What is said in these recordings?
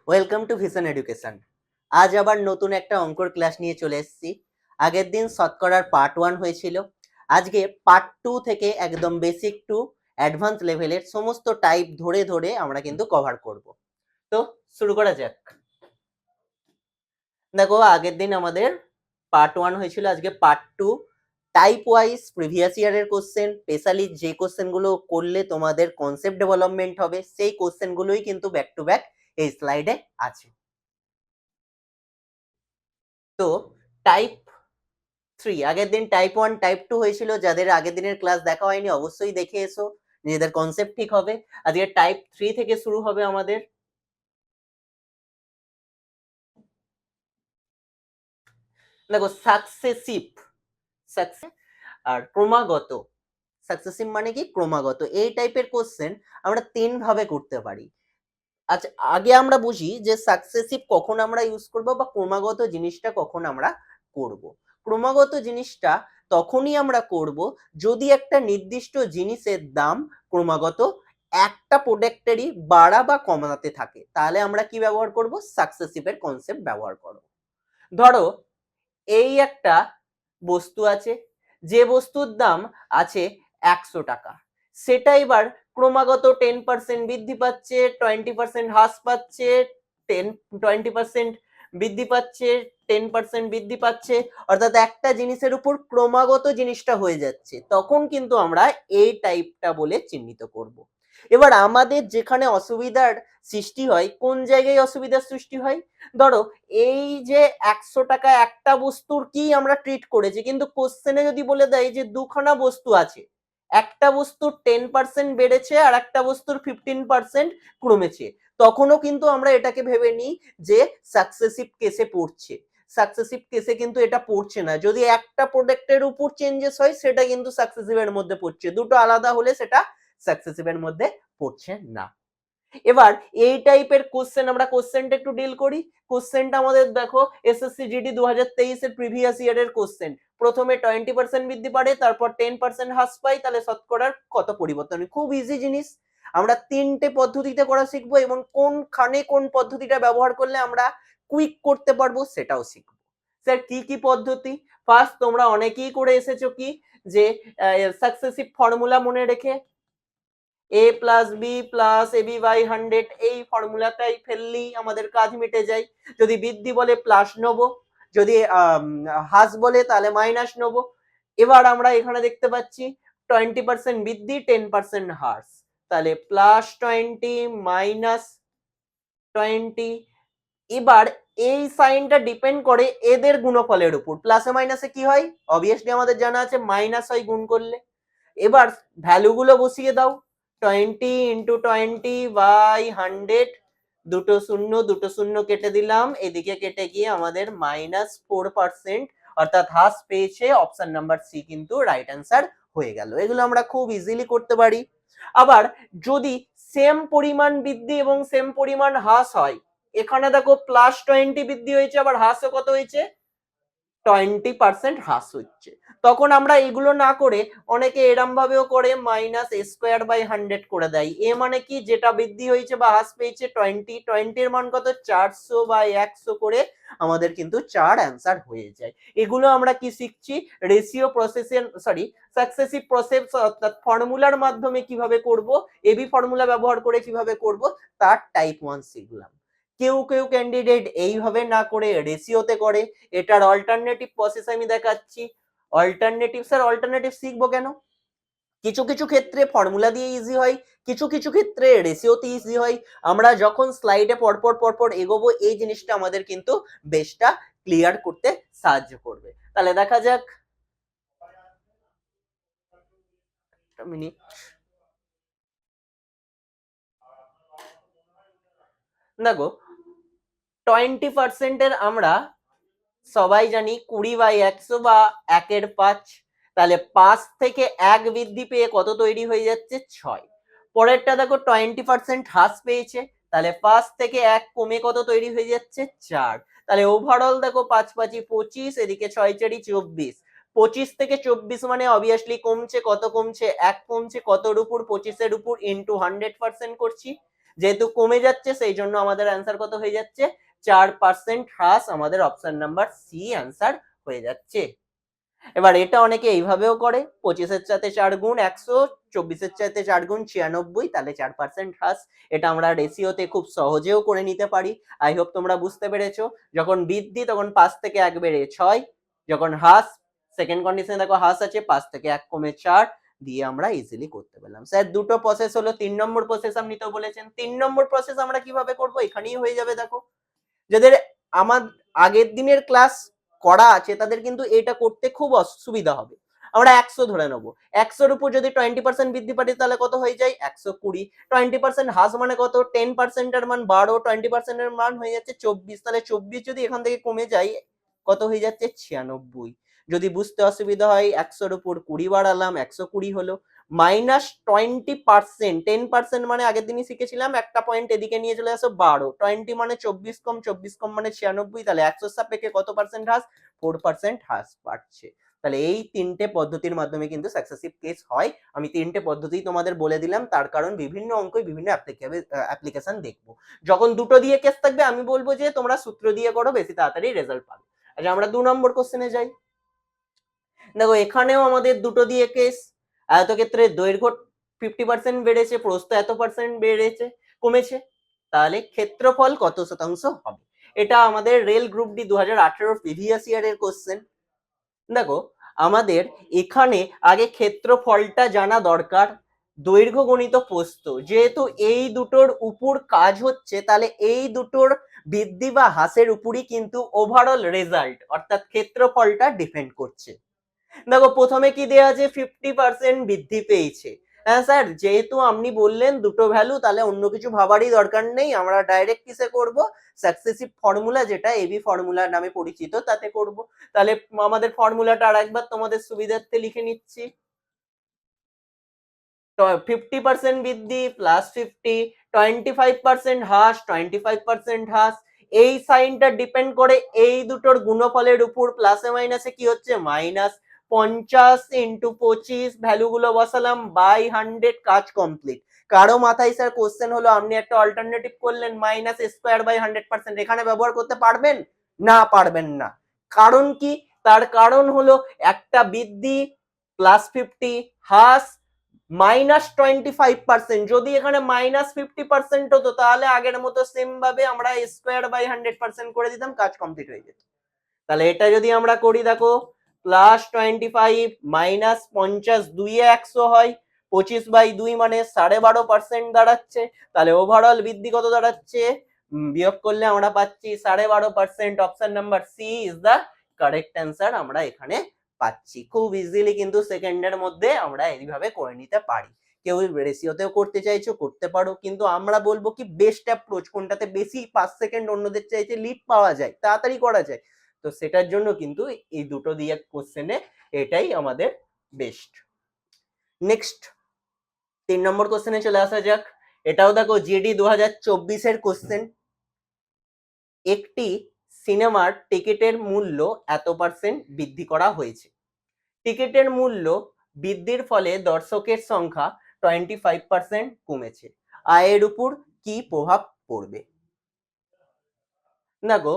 Welcome to vision education. আজ আবার নতুন একটা অঙ্কর ক্লাস নিয়ে চলে এসেছি। আগের দিন শতকরার পার্ট 1 হয়েছিল। আজকে পার্ট 2 থেকে একদম বেসিক টু অ্যাডভান্স লেভেলের সমস্ত টাইপ ধরে ধরে আমরা কিন্তু কভার করব। তো শুরু করা যাক। দেখো, আগের দিন আমাদের পার্ট 1 হয়েছিল, আজকে পার্ট 2। টাইপ ওয়াইজ প্রিভিয়াস ইয়ারের কোশ্চেন, স্পেশালি যে কোশ্চেনগুলো করলে তোমাদের কনসেপ্ট ডেভেলপমেন্ট হবে, সেই কোশ্চেনগুলোই কিন্তু ব্যাক টু ব্যাক এই স্লাইডে আছে। তো টাইপ 3, আগের দিন টাইপ 1 টাইপ 2 হয়েছিল। যাদের আগের দিনের ক্লাস দেখা হয়নি অবশ্যই দেখে এসো, নিজেদের কনসেপ্ট ঠিক হবে। আজকে টাইপ 3 থেকে শুরু হবে আমাদের। দেখো, সাকসেসিভ আর ক্রমাগত। সাকসেসিভ মানে কি? ক্রমাগত। এই টাইপের কোশ্চেন আমরা তিন ভাবে করতে পারি। আচ্ছা, আগে আমরা বুঝি যে সাকসেসিভ কখন আমরা ইউজ করব বা ক্রমাগত জিনিসটা কখন আমরা করব। ক্রমাগত জিনিসটা তখনই আমরা করব যদি একটা নির্দিষ্ট জিনিসের দাম ক্রমাগত একটা প্রোডাক্টেরই বাড়া বা কমাতে থাকে, তাহলে আমরা কি ব্যবহার করব? সাকসেসিভের কনসেপ্ট ব্যবহার করব। ধরো, এই একটা বস্তু আছে, যে বস্তুর দাম আছে 100 টাকা, সেটা এবার ক্রমাগত 10% বৃদ্ধি পাচ্ছে, 20% হ্রাস পাচ্ছে, 20% বৃদ্ধি পাচ্ছে, 10% বৃদ্ধি পাচ্ছে, অর্থাৎ একটা জিনিসের উপর ক্রমাগত জিনিসটা হয়ে যাচ্ছে, তখন কিন্তু আমরা এই টাইপটা বলে চিহ্নিত করব। এবার আমাদের যেখানে অসুবিধার সৃষ্টি হয়, কোন জায়গায় অসুবিধার সৃষ্টি হয়? ধরো, এই যে 100 টাকা একটা বস্তুর কি আমরা ট্রিট করেছি, কিন্তু কোশ্চেনে যদি বলে দেয় যে দুখানা বস্তু আছে, একটা বস্তুর 10% বেড়েছে আর একটা বস্তুর 15% কমেছে, তখনও কিন্তু আমরা এটাকে ভেবে নিই যে সাকসেসিভ কেসে পড়ছে। সাকসেসিভ কেসে কিন্তু এটা পড়ছে না। যদি একটা প্রোডাক্টের উপর চেঞ্জেস হয় সেটা কিন্তু সাকসেসিভের মধ্যে পড়ছে, দুটো আলাদা হলে সেটা সাকসেসিভের মধ্যে পড়ছে না। এবার এই টাইপের কোশ্চেন, আমরা কোশ্চেনটা একটু ডিল করি। কোশ্চেনটা আমাদের দেখো, এসএসসি জিডি 2023 এর প্রিভিয়াস ইয়ারের কোশ্চেন। প্রথমে 20% বৃদ্ধি পারে, তারপর 10% হ্রাস পায়, তাহলে শতকরার কত পরিবর্তন? খুব ইজি জিনিস। আমরা তিনটে পদ্ধতিতে করা শিখবো এবং কোনখানে কোন পদ্ধতিটা ব্যবহার করলে আমরা কুইক করতে পারবো সেটাও শিখবো। স্যার, কি কি পদ্ধতি? ফার্স্ট, তোমরা অনেকেই করে এসেছো কি, যে সাকসেসিভ ফর্মুলা মনে রেখে a plus B plus AB by 100, এই ফর্মুলাটাই ফেললেই আমাদের কাজ মিটে যায়। যদি বৃদ্ধি বলে প্লাস নেবো, যদি হ্রাস বলে তাহলে মাইনাস নেবো। এবার আমরা এখানে দেখতে পাচ্ছি 20% বৃদ্ধি, 10% হ্রাস, তাহলে +20 -20। এবার এই সাইনটা ডিপেন্ড করে এদের গুণফলের উপর। প্লাসে মাইনাসে কি হয়? অবভিয়াসলি আমাদের জানা আছে, মাইনাস হয় গুণ করলে। এবার ভ্যালুগুলো বসিয়ে দাও, 20 × 20/100, দুটো শূন্য দুটো শূন্য কেটে দিলাম, এদিকে কেটে গিয়ে আমাদের -4%, অর্থাৎ হ্রাস পেয়েছে। অপশন নাম্বার সি কিন্তু রাইট অ্যান্সার হয়ে গেল। এগুলো আমরা খুব ইজিলি করতে পারি। আবার যদি সেম পরিমাণ বৃদ্ধি এবং সেম পরিমাণ হ্রাস হয়, এখানে দেখো +20 বৃদ্ধি হয়েছে, আবার হ্রাসও কত হয়েছে? 20% হ্রাস হচ্ছে। তখন আমরা এগুলো না করে অনেকে এরম ভাবেও করে -a²/100 করে দেয়। এ মানে কি? যেটা বৃদ্ধি হয়েছে বা হ্রাস পেয়েছে 20 এর মান কত? 400/100 করে আমাদের কিন্তু 4 অ্যান্সার হয়ে যায়। এগুলো আমরা কি শিখছি? রেশিও প্রসেসের, সরি, সাকসেসিভ প্রসেস, অর্থাৎ ফর্মুলার মাধ্যমে কিভাবে করব, এবি ফর্মুলা ব্যবহার করে কিভাবে করব, তার টাইপ 1 শিখলাম। কেউ কেউ ক্যান্ডিডেট এইভাবে না করে রেশিওতে করে। এটার অল্টারনেটিভ প্রসেস আমি দেখাচ্ছি। অল্টারনেটিভ, স্যার অল্টারনেটিভ শিখবো কেন? কিছু কিছু ক্ষেত্রে ফর্মুলা দিয়ে ইজি হয়, কিছু কিছু ক্ষেত্রে রেশিওতে ইজি হয়। আমরা যখন স্লাইডে পরপর পরপর এগোবো, এই জিনিসটা আমাদের কিন্তু বেশটা ক্লিয়ার করতে সাহায্য করবে। তাহলে দেখা যাক, একটা মিনিট। দেখো, 20% এর আমরা সবাই জানি 20/100 বা 1/5। তাহলে 5 থেকে 1 বৃদ্ধি পেয়ে কত তৈরি হয়ে যাচ্ছে? 6। পরেরটা দেখো, 20% হ্রাস পেয়েছে, তাহলে 5 থেকে 1 কমে কত তৈরি হয়ে যাচ্ছে? 4। তাহলে ওভারঅল দেখো, 5 × 5 = 25, এদিকে 6 × 4 = 24। 25 থেকে 24 মানে অবভিয়াসলি কমছে। কত কমছে? 1 কমছে। কতর উপর? 25 এর উপর, ইন্টু 100% করছি, যেহেতু কমে যাচ্ছে সেই জন্য আমাদের অ্যান্সার কত হয়ে যাচ্ছে, 4% হ্রাস। আমাদের অপশন নাম্বার সি অ্যান্সার হয়ে যাচ্ছে। এবার এটা অনেকে এইভাবেও করে, 25-এর সাথে 4 গুণ 100, 24-এর সাথে 4 গুণ 96, তাহলে 4% হ্রাস। এটা আমরা রেশিওতে খুব সহজেও করে নিতে পারি। আই হোপ তোমরা বুঝতে পেরেছো। যখন বৃদ্ধি তখন 5 থেকে 1 বেড়ে 6, যখন হ্রাস সেকেন্ড কন্ডিশনে দেখো হ্রাস আছে 5 থেকে 1 কমে 4, দিয়ে আমরা ইজিলি করতে পারলাম। স্যার দুটো প্রসেস হলো, 3 নম্বর প্রসেস আপনি তো বলেছেন। 3 নম্বর প্রসেস আমরা কিভাবে করব, এখানেই হয়ে যাবে। দেখো যাদের আমার আগের দিনের ক্লাস করা আছে তাদের কিন্তু এটা করতে খুব অসুবিধা হবে। আমরা 100 ধরে নেবো, 100-র উপর যদি 20% বৃদ্ধি পাই তাহলে কত হয়ে যায়, 120। 20% হ্রাস মানে কত, 10% এর মান 12, 20% এর মান হয়ে যাচ্ছে 24, তাহলে 24 যদি এখান থেকে কমে যায় কত হয়ে যাচ্ছে, 96। যদি বুঝতে অসুবিধা হয় 100-র উপর 20 বাড়ালাম, 120 হলো। -20%, 10% মানে আগের দিনই শিখেছিলাম, একটা পয়েন্ট এদিকে নিয়ে চলে আসো 12, 20 মানে 24 কম, 24 কম মানে 96, তাহলে 100 সাপেক্ষে কত পার্সেন্ট হ্রাস, 4% হ্রাস পাচ্ছে। তাহলে এই তিনটে পদ্ধতির মাধ্যমে কিন্তু সাকসেসিভ কেস হয়। আমি তিনটে পদ্ধতি তোমাদের বলে দিলাম, তার কারণ বিভিন্ন অঙ্কই বিভিন্ন অ্যাপ্লিকেশন দেখবো। যখন দুটো দিয়ে কেস থাকবে আমি বলবো যে তোমরা সূত্র দিয়ে করো, বেশি তাড়াতাড়ি রেজাল্ট পাবে। আচ্ছা আমরা 2 নম্বর কোশ্চেনে যাই। দেখো এখানেও আমাদের দুটো দিয়ে কেস। আয়তক্ষেত্রের দৈর্ঘ্য 50% বেড়েছে, প্রস্থ এত পার্সেন্ট বেড়েছে, কমেছে, তাহলে ক্ষেত্রফল কত শতাংশ হবে। এটা আমাদের রেল গ্রুপ ডি 2018 প্রিভিয়াস ইয়ারের কোশ্চেন। দেখো আমাদের এখানে আগে ক্ষেত্রফলটা জানা দরকার, দৈর্ঘ্য গণিত প্রস্থ, যেহেতু এই দুটোর উপর কাজ হচ্ছে তাহলে এই দুটোর বৃদ্ধি বা হ্রাসের উপরই কিন্তু ওভারঅল রেজাল্ট অর্থাৎ ক্ষেত্রফলটা ডিপেন্ড করছে। দেখো প্রথমে কি দেয়া আছে, 50% বৃদ্ধি পেয়েছে। হ্যাঁ স্যার, যেহেতু আপনি বললেন দুটো ভ্যালু, তাহলে অন্য কিছু ভাবারই দরকার নেই, আমরা ডাইরেক্ট কিসে করব, সাকসেসিভ ফর্মুলা যেটা এবি ফর্মুলা নামে পরিচিত তাতে করব। তাহলে আমাদের ফর্মুলাটা আরেকবার তোমাদের সুবিধার্থে লিখে নিচ্ছি। 50% বৃদ্ধি প্লাস 50, 25% হ্রাস, 25% হ্রাস। এই সাইনটা ডিপেন্ড করে এই দুটোর গুণফলের উপর, প্লাসে মাইনাসে কি হচ্ছে মাইনাস। 50 ইন্টু 25 ভ্যালুগুলো বসালাম বাই 100, কাজ কমপ্লিট। কারো মাথায় স্যার কোশ্চেন হলো আপনি একটা অল্টারনেটিভ করলেন মাইনাস স্কোয়ার বাই 100%, এখানে ব্যবহার করতে পারবেন না, পারবেন না। কারণ কি, তার কারণ হলো একটা বৃদ্ধি প্লাস 50, হ্রাস -25%, যদি এখানে -50% হতো তাহলে আগের মতো সেম ভাবে আমরা স্কোয়ার বাই 100% করে দিতাম, কাজ কমপ্লিট হয়ে যেত। তাহলে এটা যদি আমরা করি, দেখো +25 -50, 2 এ 100 হয়, 25/2 মানে 12.5% দাঁড়াচ্ছে। তাহলে ওভারঅল বৃদ্ধি কত দাঁড়াচ্ছে, বিয়োগ করলে আমরা পাচ্ছি 12.5%। Option number C is the correct answer আমরা এখানে পাচ্ছি। খুব ইজিলি কিন্তু সেকেন্ডের মধ্যে আমরা এইভাবে করে নিতে পারি। কেউ রেশিওতেও করতে চাইছো করতে পারো, কিন্তু আমরা বলবো কি বেস্ট অ্যাপ্রোচ কোনটাতে বেশি 5 সেকেন্ড অন্যদের চাইতে লিড পাওয়া যায়, তাড়াতাড়ি করা যায়, তো সেটার জন্য কিন্তু এই দুটো দিয়ে কোশ্চেনে এটাই আমাদের বেস্ট। নেক্সট 3 নম্বর কোশ্চেনে চলে আসা যাক। এটাও দেখো জিডি 2024 এর কোশ্চেন। একটি সিনেমার টিকিটের মূল্য এত পার্সেন্ট বৃদ্ধি করা হয়েছে। টিকিটের মূল্য বৃদ্ধির ফলে দর্শকের সংখ্যা 25% কমেছে। আয়ের উপর কি প্রভাব পড়বে। দেখো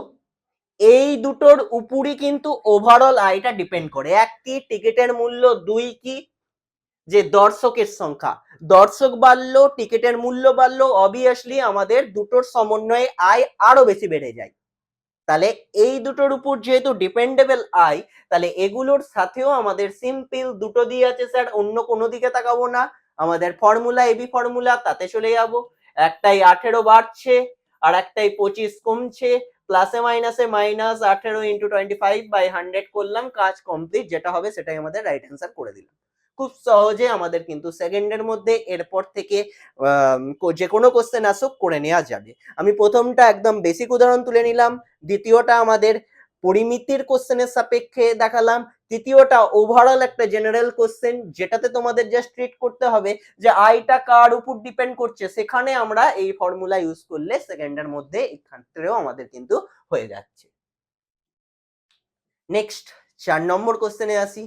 এই দুটোর উপরই কিন্তু ওভারঅল আয়টা ডিপেন্ড করে। এক কি টিকিটের মূল্য, দুই কি যে দর্শকের সংখ্যা। দর্শক বাড়লো, টিকিটের মূল্য বাড়লো, অবভিয়াসলি আমাদের দুটোর সমন্বয়ে আয় আরো বেশি বেড়ে যায়। তাহলে এই দুটোর উপর যেহেতু ডিপেন্ডেবল আয়, তাহলে এগুলোর সাথেও আমাদের সিম্পল দুটো দিয়ে আছে স্যার, অন্য কোনো দিকে তাকাবো না, আমাদের ফর্মুলা এবি ফর্মুলা তাতে চলে যাব। একটাই 18 বাড়ছে আর একটাই 25 কমছে, প্লাসে মাইনাসে মাইনাস 18 ইন্টু 25/100 করলাম, কাজ কমপ্লিট। যেটা হবে সেটাই আমাদের রাইট অ্যান্সার করে দিলাম। খুব সহজে আমাদের কিন্তু সেকেন্ডের মধ্যে এরপর থেকে যে কোনো কোশ্চেন আসুক করে নেওয়া যাবে। আমি প্রথমটা একদম বেসিক উদাহরণ তুলে নিলাম, দ্বিতীয়টা আমাদের পরিমিতির কোশ্চেনের সাপেক্ষে দেখালাম, তৃতীয়টা ওভারঅল একটা জেনারেল কোশ্চেন যেটাতে তোমাদের জাস্ট ট্রিট করতে হবে যে আইটা কার উপর ডিপেন্ড করছে, সেখানে আমরা এই ফর্মুলা ইউজ করলে সেকেন্ডের মধ্যে এক্ষেত্রেও আমাদের কিন্তু হয়ে যাচ্ছে। নেক্সট 4 নম্বর কোশ্চেনে আসি।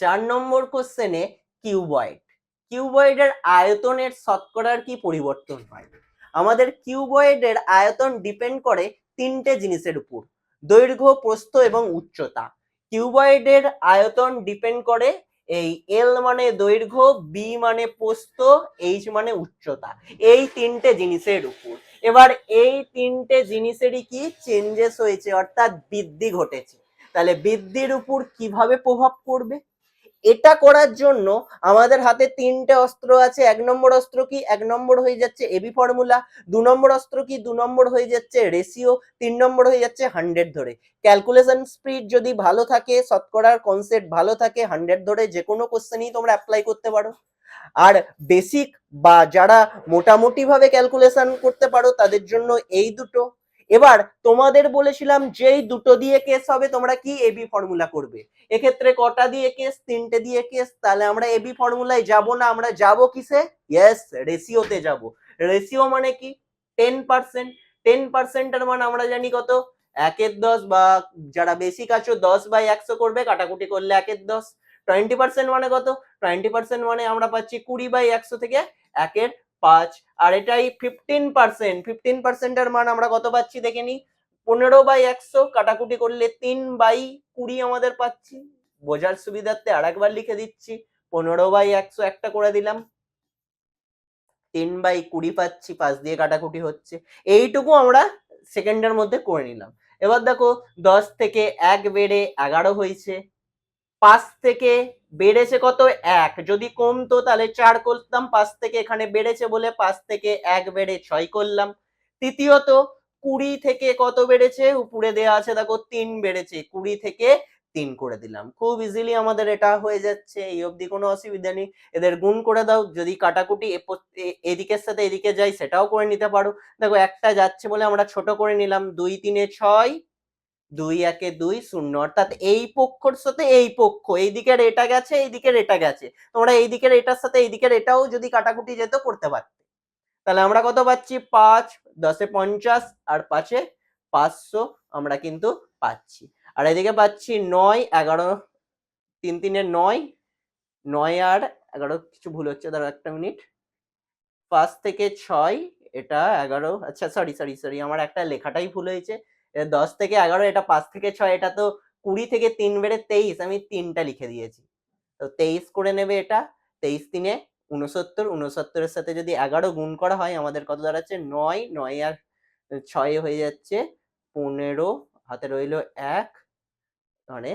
4 নম্বর কোশ্চেনে কিউবয়েড কিউবয়েডের আয়তনের শতকরার কি পরিবর্তন হয়? আমাদের কিউবয়েডের আয়তন ডিপেন্ড করে তিনটে জিনিসের উপর, দৈর্ঘ্য, প্রস্থ এবং উচ্চতা। কিউবয়েডের আয়তন ডিপেন্ড করে এই এল মানে দৈর্ঘ্য, বি মানে প্রস্থ, এইচ মানে উচ্চতা, এই তিনটে জিনিসের উপর। এবার এই তিনটে জিনিসেরই কি চেঞ্জেস হয়েছে, অর্থাৎ বৃদ্ধি ঘটেছে। তাহলে বৃদ্ধির উপর কিভাবে প্রভাব পড়বে? এটা করার জন্য আমাদের হাতে তিনটে অস্ত্র আছে। এক নম্বর অস্ত্র কি? এক নম্বর হয়ে যাচ্ছে এবি ফর্মুলা। দু নম্বর অস্ত্র কি? দু নম্বর হয়ে যাচ্ছে রেশিও। তিন নম্বর হয়ে যাচ্ছে 100 ধরে। ক্যালকুলেশন স্পিড যদি ভালো থাকে, শতকরার কনসেপ্ট ভালো থাকে, 100 ধরে যে কোনো কোশ্চেনই তোমরা অ্যাপ্লাই করতে পারো। আর বেসিক বা যারা মোটামুটি ভাবে ক্যালকুলেশন করতে পারো তাদের জন্য এই দুটো। এবার তোমাদের বলেছিলাম যেই দুটো দিয়ে কেস হবে তোমরা কি এবি ফর্মুলা করবে। এক্ষেত্রে কটা দিয়ে কেস? তিনটে দিয়ে কেস। তাহলে আমরা এবি ফর্মুলায় যাব না, আমরা যাব কিসে? ইয়েস, রেশিওতে যাব। রেশিও মানে কি? 10%। 10% এর মান আমরা জানি কত? 1/10, বা যারা বেসিক আছো 10/100 করবে, কাটাকুটি করলে 1/10। 20% মানে কত? 20% মানে আমরা পাচ্ছি 20/100 থেকে 1/5। আর এটাই 15%। 15% এর মান আমরা কত পাচ্ছি দেখে নি? 15/100, কাটাকুটি করলে 3/20 আমাদের পাচ্ছি। বোঝার সুবিধার্থে আরেকবার লিখে দিচ্ছি, 15/100 একটা করে দিলাম, 3/20 পাচ্ছি, 5 দিয়ে কাটাকুটি হচ্ছে। এইটুকু আমরা সেকেন্ডের মধ্যে করে নিলাম। এবার দেখো 10 থেকে 1 বেড়ে 11 হয়েছে। 5 থেকে বেড়েছে কত? 1। যদি কমতো তাহলে 4 করতাম, 5 থেকে এখানে বেড়েছে বলে 5 থেকে 1 বেড়ে 6 করলাম। তৃতীয়ত 20 থেকে কত বেড়েছে? উপরে দেয়া আছে দেখো 3 বেড়েছে, 20 থেকে 3 করে দিলাম। খুব ইজিলি আমাদের এটা হয়ে যাচ্ছে, এই অবধি কোনো অসুবিধা নেই। এদের গুণ করে দাও, যদি কাটাকুটি এদিকের সাথে এদিকে যায় সেটাও করে নিতে পারো। দেখো একটা যাচ্ছে বলে আমরা ছোট করে নিলাম, 2 3 6, 2 1 2 0, অর্থাৎ এই পক্ষর সাথে এই পক্ষ, এই দিকের এটা গেছে, এই দিকের এটা গেছে, তোমরা এই দিকের এটার সাথে এই দিকের এটাও যদি কাটাকুটি যেত করতে পারতে। তাহলে আমরা কত পাচ্ছি? 5, 10 এ 50 আর 5 এ 500 আমরা কিন্তু পাচ্ছি। আর এদিকে পাচ্ছি 9, 11, 3 3 এ 9, 9 আর 11, কিছু ভুল হচ্ছে, দাঁড়াও একটা মিনিট। 5 থেকে 6, এটা 11, আচ্ছা সরি সরি সরি, আমার একটা লেখাটাই ভুল হয়েছে। 10 থেকে 11, এটা 5 থেকে 6, এটা তো 20 থেকে 3 বেড়ে 23, আমি 3টা লিখে দিয়েছি। তো 23 করে নেবে এটা। 23 3 এ 69, 69 এর সাথে যদি 11 গুণ করা হয় আমাদের কত দাঁড়াচ্ছে? 9, 9 আর 6 হয়ে যাচ্ছে 15, হাতে রইলো 1, মানে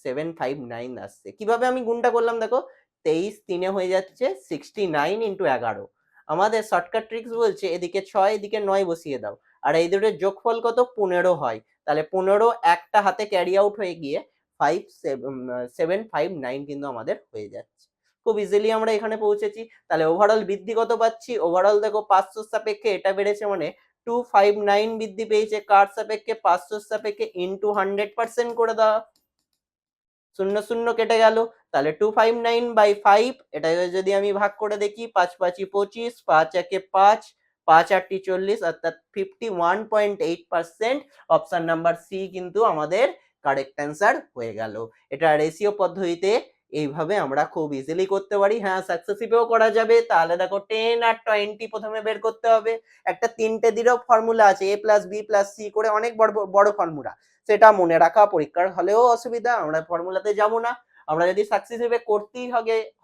759 আসছে। কিভাবে আমি গুণটা করলাম দেখো, 23 3 এ হয়ে যাচ্ছে 69 ইন্টু 11। আমাদের শর্টকাট ট্রিক্স বলছে এদিকে 6 এদিকে 9 বসিয়ে দাও, আর এই দুটোর যোগফল কত? 15 হয়। তাহলে 15 একটা হাতে ক্যারি আউট হয়ে গিয়ে 759 কিন্তু আমাদের হয়ে যাচ্ছে। খুব ইজিলি আমরা এখানে পৌঁছেছি। তাহলে ওভারঅল বৃদ্ধি কত পাচ্ছি? ওভারঅল দেখো 500 সাপেক্ষে এটা বেড়েছে মানে 259 বৃদ্ধি পেয়েছে। কার সাপেক্ষে? 500 সাপেক্ষে, ইন্টু 100% করে দাও, 0 0 কেটে গেল। তাহলে 259/5, এটা যদি আমি ভাগ করে দেখি, 5 5 25, 5 1 5, 5 8 40, অর্থাৎ 51.8%। অপশন নাম্বার সি কিন্তু আমাদের কারেক্ট অ্যান্সার হয়ে গেল। এটা রেশিও পদ্ধতিতে এইভাবে আমরা খুব ইজিলি করতে পারি। হ্যাঁ, সাকসেসিভেও করা যাবে। তাহলে দেখো 10 আর 20 প্রথমে বের করতে হবে। একটা 3টে দিরও ফর্মুলা আছে, a + b + c করে, অনেক বড় বড় ফর্মুলা, সেটা মনে রাখা পরীক্ষার হলেও অসুবিধা, আমরা ফর্মুলাতে যাব না। আমরা যদি সাকসেসিভে করতেই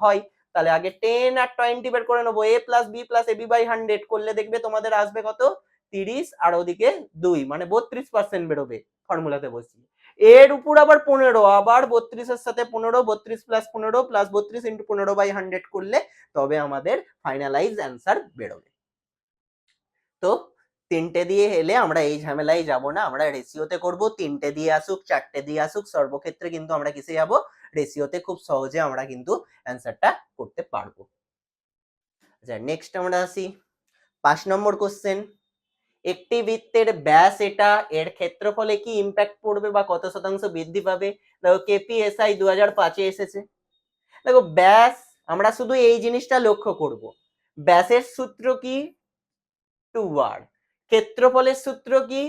হয় তাহলে আগে 10 আর 20 বের করে নেবো। a + b + ab/100 করলে দেখবে তোমাদের আসবে কত? 30, আর ওদিকে 2 মানে 32% বেরোবে ফর্মুলাতে বসিয়ে। এর উপর আবার 15, আবার 32 এর সাথে 15, 32 + 15 + 32 × 15/100 করলে তবে আমাদের ফাইনালাইজ অ্যান্সার বেরোবে। তো 3টে দিয়ে এলে আমরা এই ঝামেলায় যাব না, আমরা রেশিওতে করব। 3টে দিয়ে আসুক, 4টে দিয়ে আসুক, সর্বক্ষেত্রে কিন্তু আমরা কিসে যাব? রেশিওতে। খুব সহজে আমরা কিন্তু অ্যান্সারটা করতে পারবো। আচ্ছা, নেক্সট আমরা আসি 5 নম্বর কোশ্চেন। একটি বৃত্তের ব্যাস এটা, এর ক্ষেত্রফলে কি ইম্প্যাক্ট পড়বে বা কত শতাংশ বৃদ্ধি পাবে? দেখো কেপিএসআই 2005-এ এসেছে। দেখো ব্যাস, আমরা শুধু এই জিনিসটা লক্ষ্য করব, ব্যাসের সূত্র কি? 2r। ক্ষেত্রফলের সূত্র কি?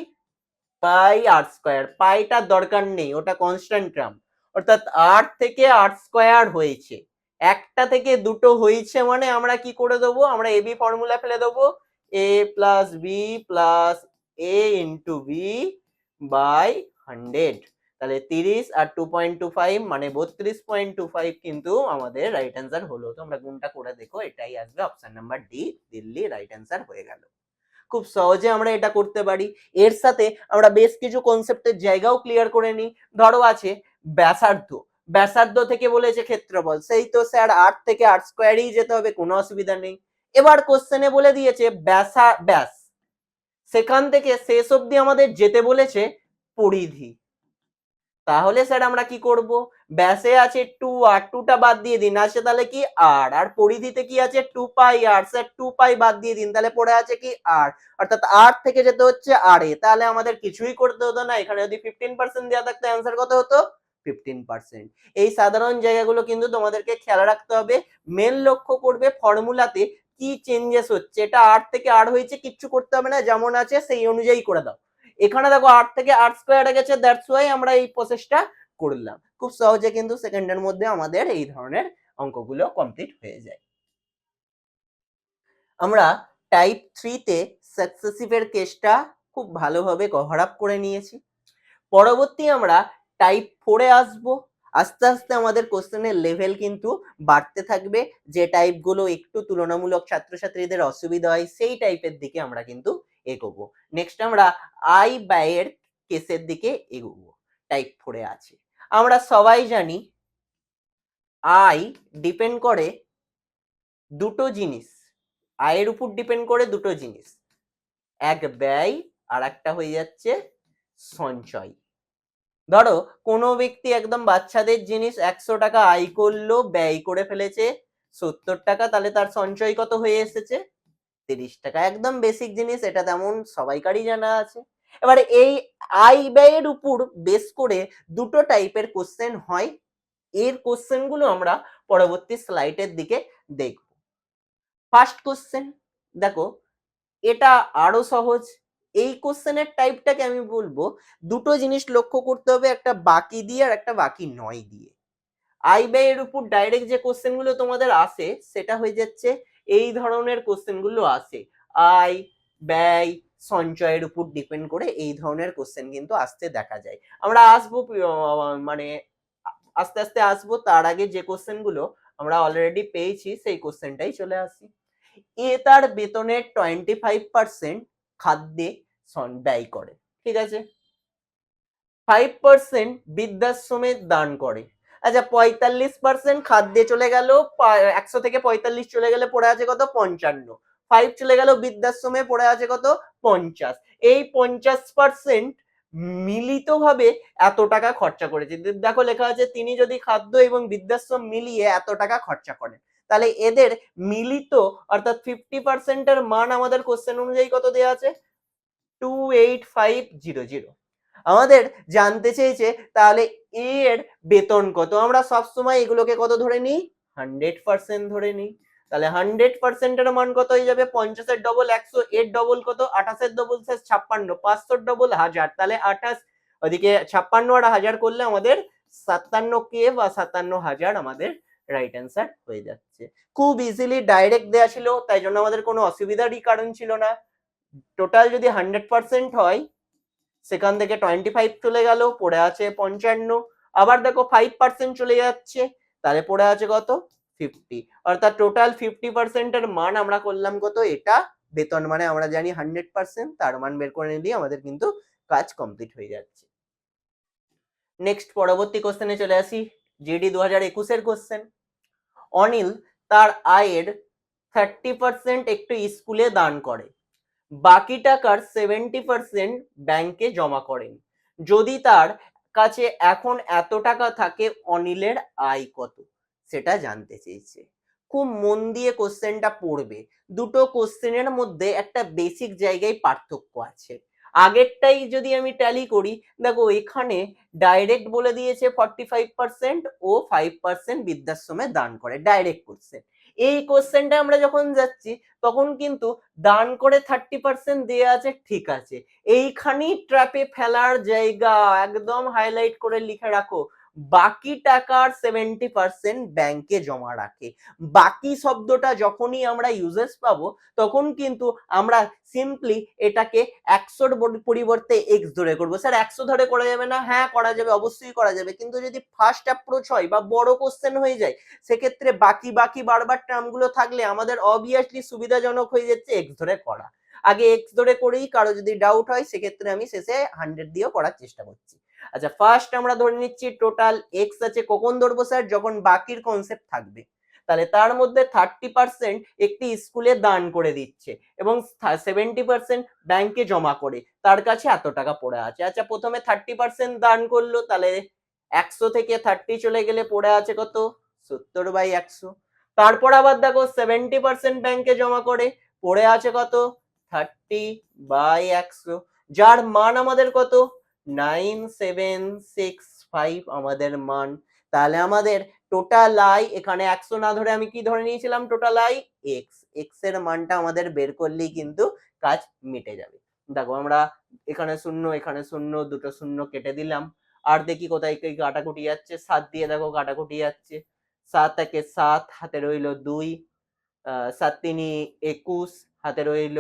পাই আর স্কয়ার। পাইটার দরকার নেই, ওটা কনস্ট্যান্ট টার্ম, অর্থাৎ r থেকে r স্কয়ার হয়েছে। একটা থেকে দুটো হয়েছে মানে আমরা কি করে দেবো, আমরা এবি ফর্মুলা ফেলে দেবো, a plus B plus a into B by 100। তাহলে 30 আর 2.25 মানে 32.25 কিন্তু আমাদের রাইট অ্যান্সার হলো। তোমরা গুণটা করে দেখো, এটাই আসবে option number D, Delhi right answer হয়ে গেল। খুব সহজে আমরা এটা করতে পারি। এর সাথে আমরা বেশ কিছু কনসেপ্টের জায়গাও ক্লিয়ার করে নিই। ধরো আছে ব্যাসার্ধ, ব্যাসার্ধ থেকে বলেছে ক্ষেত্রফল, সেই তো স্যার 8 থেকে 8 স্কয়ারই যেতে হবে, কোনো অসুবিধা নেই। এবার কোশ্চেনে বলে দিয়েছে ব্যাস, সেখান থেকে শেষ অবধি আমাদের যেতে বলেছে পরিধি। তাহলে স্যার আমরা কি করব, ব্যাসে আছে 2 আর 2টা বাদ দিয়ে দিন, আছে তাহলে কি আর পরিধিতে কি আছে 2 পাই আর, স্যার 2 পাই বাদ দিয়ে দিন, তাহলে পড়ে আছে কি আর, অর্থাৎ আর থেকে যেতে হচ্ছে আর এ। তাহলে আমাদের কিছুই করতে হতো না, এখানে যদি 15% দেওয়া থাকতো অ্যান্সার কত হতো 15%। এই সাধারণ জায়গাগুলো কিন্তু তোমাদেরকে খেয়াল রাখতে হবে। মেন লক্ষ্য করবে ফর্মুলাতে কি চেঞ্জেস হচ্ছে, এটা আর থেকে আর হয়েছে কিচ্ছু করতে হবে না, যেমন আছে সেই অনুযায়ী করে দাও। এখানে দেখো 8 থেকে 8 স্কয়ার গেছে, দ্যাটস ওয়াই আমরা এই প্রসেসটা করলাম। খুব সহজে কিন্তু সেকেন্ডের মধ্যে আমাদের এই ধরনের অঙ্কগুলো কমপ্লিট হয়ে যায়। আমরা টাইপ 3 তে সাকসেসিভের কেসটা খুব ভালোভাবে কভার আপ করে নিয়েছি। পরবর্তী আমরা টাইপ 4 এ আসবো। আস্তে আস্তে আমাদের কোশ্চেনের লেভেল কিন্তু বাড়তে থাকবে, যে টাইপগুলো একটু তুলনামূলক ছাত্রছাত্রীদের অসুবিধা হয় সেই টাইপের দিকে আমরা কিন্তু এগোবো। নেক্সট আমরা আয় ব্যয়ের কেসের দিকে এগোবো, টাইপ 4 এ আছে। আমরা সবাই জানি আয় ডিপেন্ড করে দুটো জিনিস, আয়ের উপর ডিপেন্ড করে দুটো জিনিস, এক ব্যয় আর একটা হয়ে যাচ্ছে সঞ্চয়। ধরো কোনো ব্যক্তি একদম বাচ্চাদের জিনিস 100 টাকা আয় করলো, ব্যয় করে ফেলেছে 70 টাকা, তাহলে তার সঞ্চয় কত হয়ে এসেছে 30 টাকা। একদম বেসিক জিনিস, এটা তেমন সবাইকারই জানা আছে। এবারে এই আয় ব্যয়ের উপর বেস করে দুটো টাইপের কোশ্চেন হয়, এর কোশ্চেন গুলো আমরা পরবর্তী স্লাইডের দিকে দেখব। ফার্স্ট কোশ্চেন দেখো, এটা আরো সহজ। এই কোশ্চেনের টাইপটাকে আমি বলবো দুটো জিনিস লক্ষ্য করতে হবে, একটা বাকি দিয়ে আর একটা বাকি নয় দিয়ে। আয় ব্যয়ের উপর ডাইরেক্ট যে কোশ্চেন গুলো তোমাদের আসে সেটা হয়ে যাচ্ছে এই ধরনের কোশ্চেন গুলো আসে, আয় ব্যয় সঞ্চয়ের উপর ডিপেন্ড করে এই ধরনের কোশ্চেন কিন্তু আসতে দেখা যায়। আমরা আসবো মানে আস্তে আস্তে আসবো, তার আগে যে কোশ্চেন গুলো আমরা অলরেডি পেয়েছি সেই কোশ্চেনটাই চলে আসি। এ তার বেতনের 25% খাদ্যে ব্যয় করে, ঠিক আছে, 5% বৃদ্ধাশ্রমে দান করে। আচ্ছা 45% খাদ্যে চলে গেল, 100 থেকে 45 চলে গেলে পড়ে আছে কত 55, 5 চলে গেল বৃদ্ধাশ্রমে, পড়ে আছে কত 50। এই 50% মিলিতভাবে এত টাকা খরচা করেছে। দেখো লেখা আছে তিনি যদি খাদ্য এবং বৃদ্ধাশ্রম মিলিয়ে এত টাকা খরচা করেন, তাহলে এদের মিলিত অর্থাৎ 50% এর মান আমাদের কোশ্চেন অনুযায়ী কত দেওয়া আছে 28500। আমাদের জানতে চেয়েছে তাহলে এ এর বেতন কত, আমরা সবসময় এগুলোকে কত ধরে নিই 100% ধরে নিই। তাহলে 100% এর মান কত হয়ে যাবে 50 এর ডবল 100, এর ডবল কত 28 এর ডবল 56, 500 এর ডবল 1000, তাহলে 28, ওদিকে 56 আর 1000 করলে আমাদের 57k বা 57,000 আমাদের রাইট অ্যান্সার হয়ে যাচ্ছে। খুব ইজিলি ডাইরেক্ট দেয়া ছিল, তাই জন্য আমাদের কোনো অসুবিধারই কারণ ছিল না। টোটাল যদি 100% হয় সেখান থেকে 25 চলে গেল, পড়ে আছে 55, আবার দেখো 5% চলে যাচ্ছে, তাহলে পড়ে আছে কত 50, অর্থাৎ টোটাল 50% এর মান আমরা করলাম কত, এটা বেতন মানে আমরা জানি 100%, তার মান বের করে নিলেই আমাদের কিন্তু কাজ কমপ্লিট হয়ে যাচ্ছে। নেক্সট পরবর্তী কোশ্চেনে চলে আসি, জিডি 2021 এর কোশ্চেন। অনিল তার আয়ের 30% একটু স্কুলে দান করে, বাকি টাকার 70% ব্যাংকে জমা করেন। যদি তার কাছে এখন এত টাকা থাকে অনিলের আয় কত, সেটা জানতে চেয়েছে। খুব মন দিয়ে কোশ্চেনটা পড়বে, দুটো কোশ্চেনের মধ্যে একটা বেসিক জায়গায় পার্থক্য আছে। আগেরটাই যদি আমি ট্যালি করি, দেখো এখানে ডাইরেক্ট বলে দিয়েছে 45% ও 5% বৃদ্ধাশ্রমে দান করে, ডাইরেক্ট কোশ্চেন। এই কোশ্চেনটা আমরা যখন যাচ্ছি তখন কিন্তু দান করে 30% দেয়া আছে, ঠিক আছে, এইখানেই ট্র্যাপে ফেলার জায়গা, একদম হাইলাইট করে লিখে রাখো। বাকি টাকার 70% ব্যাংকে জমা রাখে। বাকি শব্দটা যখনই আমরা ইউজেস পাবো তখন কিন্তু আমরা সিম্পলি এটাকে 100 পরিবর্তে এক্স ধরে করবো। স্যার 100 ধরে করা যাবে না? হ্যাঁ করা যাবে, অবশ্যই করা যাবে, কিন্তু যদি ফার্স্ট অ্যাপ্রোচ হয় বা বড় কোশ্চেন হয়ে যায় সেক্ষেত্রে বাকি বাকি বারবার টার্মগুলো থাকলে আমাদের অবভিয়াসলি সুবিধাজনক হয়ে যাচ্ছে এক্স ধরে করা। আগে এক্স ধরে করেই কারো যদি ডাউট হয় সেক্ষেত্রে আমি শেষে 100 দিয়েও করার চেষ্টা করছি। আচ্ছা ফার্স্ট আমরা ধরে নিচ্ছি টোটাল এক্স আছে, কখন ধরবো স্যার? যখন বাকির কনসেপ্ট থাকবে। তাহলে তার মধ্যে 30% একটি স্কুলে দান করে দিচ্ছে এবং 70% ব্যাংকে জমা করে, তার কাছে এত টাকা পড়ে আছে। আচ্ছা প্রথমে 30% দান করলো, তাহলে 100 থেকে 30 চলে গেলে পড়ে আছে কত? 70/100। তারপর আবার দেখো 70% ব্যাংকে জমা করে, পড়ে আছে কত? 30/100, যার মান আমাদের কত? 9765 আমাদের মান। তাহলে আমাদের টোটাল আই, এখানে 100 না ধরে আমি কি ধরে নিয়েছিলাম? টোটাল আই এক্স, এক্স এর মানটা আমাদের বের করলেই কিন্তু কাজ মিটে যাবে। দেখো আমরা এখানে শূন্য, এখানে শূন্য, দুটো শূন্য কেটে দিলাম। আর দেখি কোথায় কি কাটাকুটি যাচ্ছে। 7 দিয়ে দেখো কাটাকুটি যাচ্ছে। 7 একে 7, হাতে রইল 2, 7 তিনি 21, হাতে রইল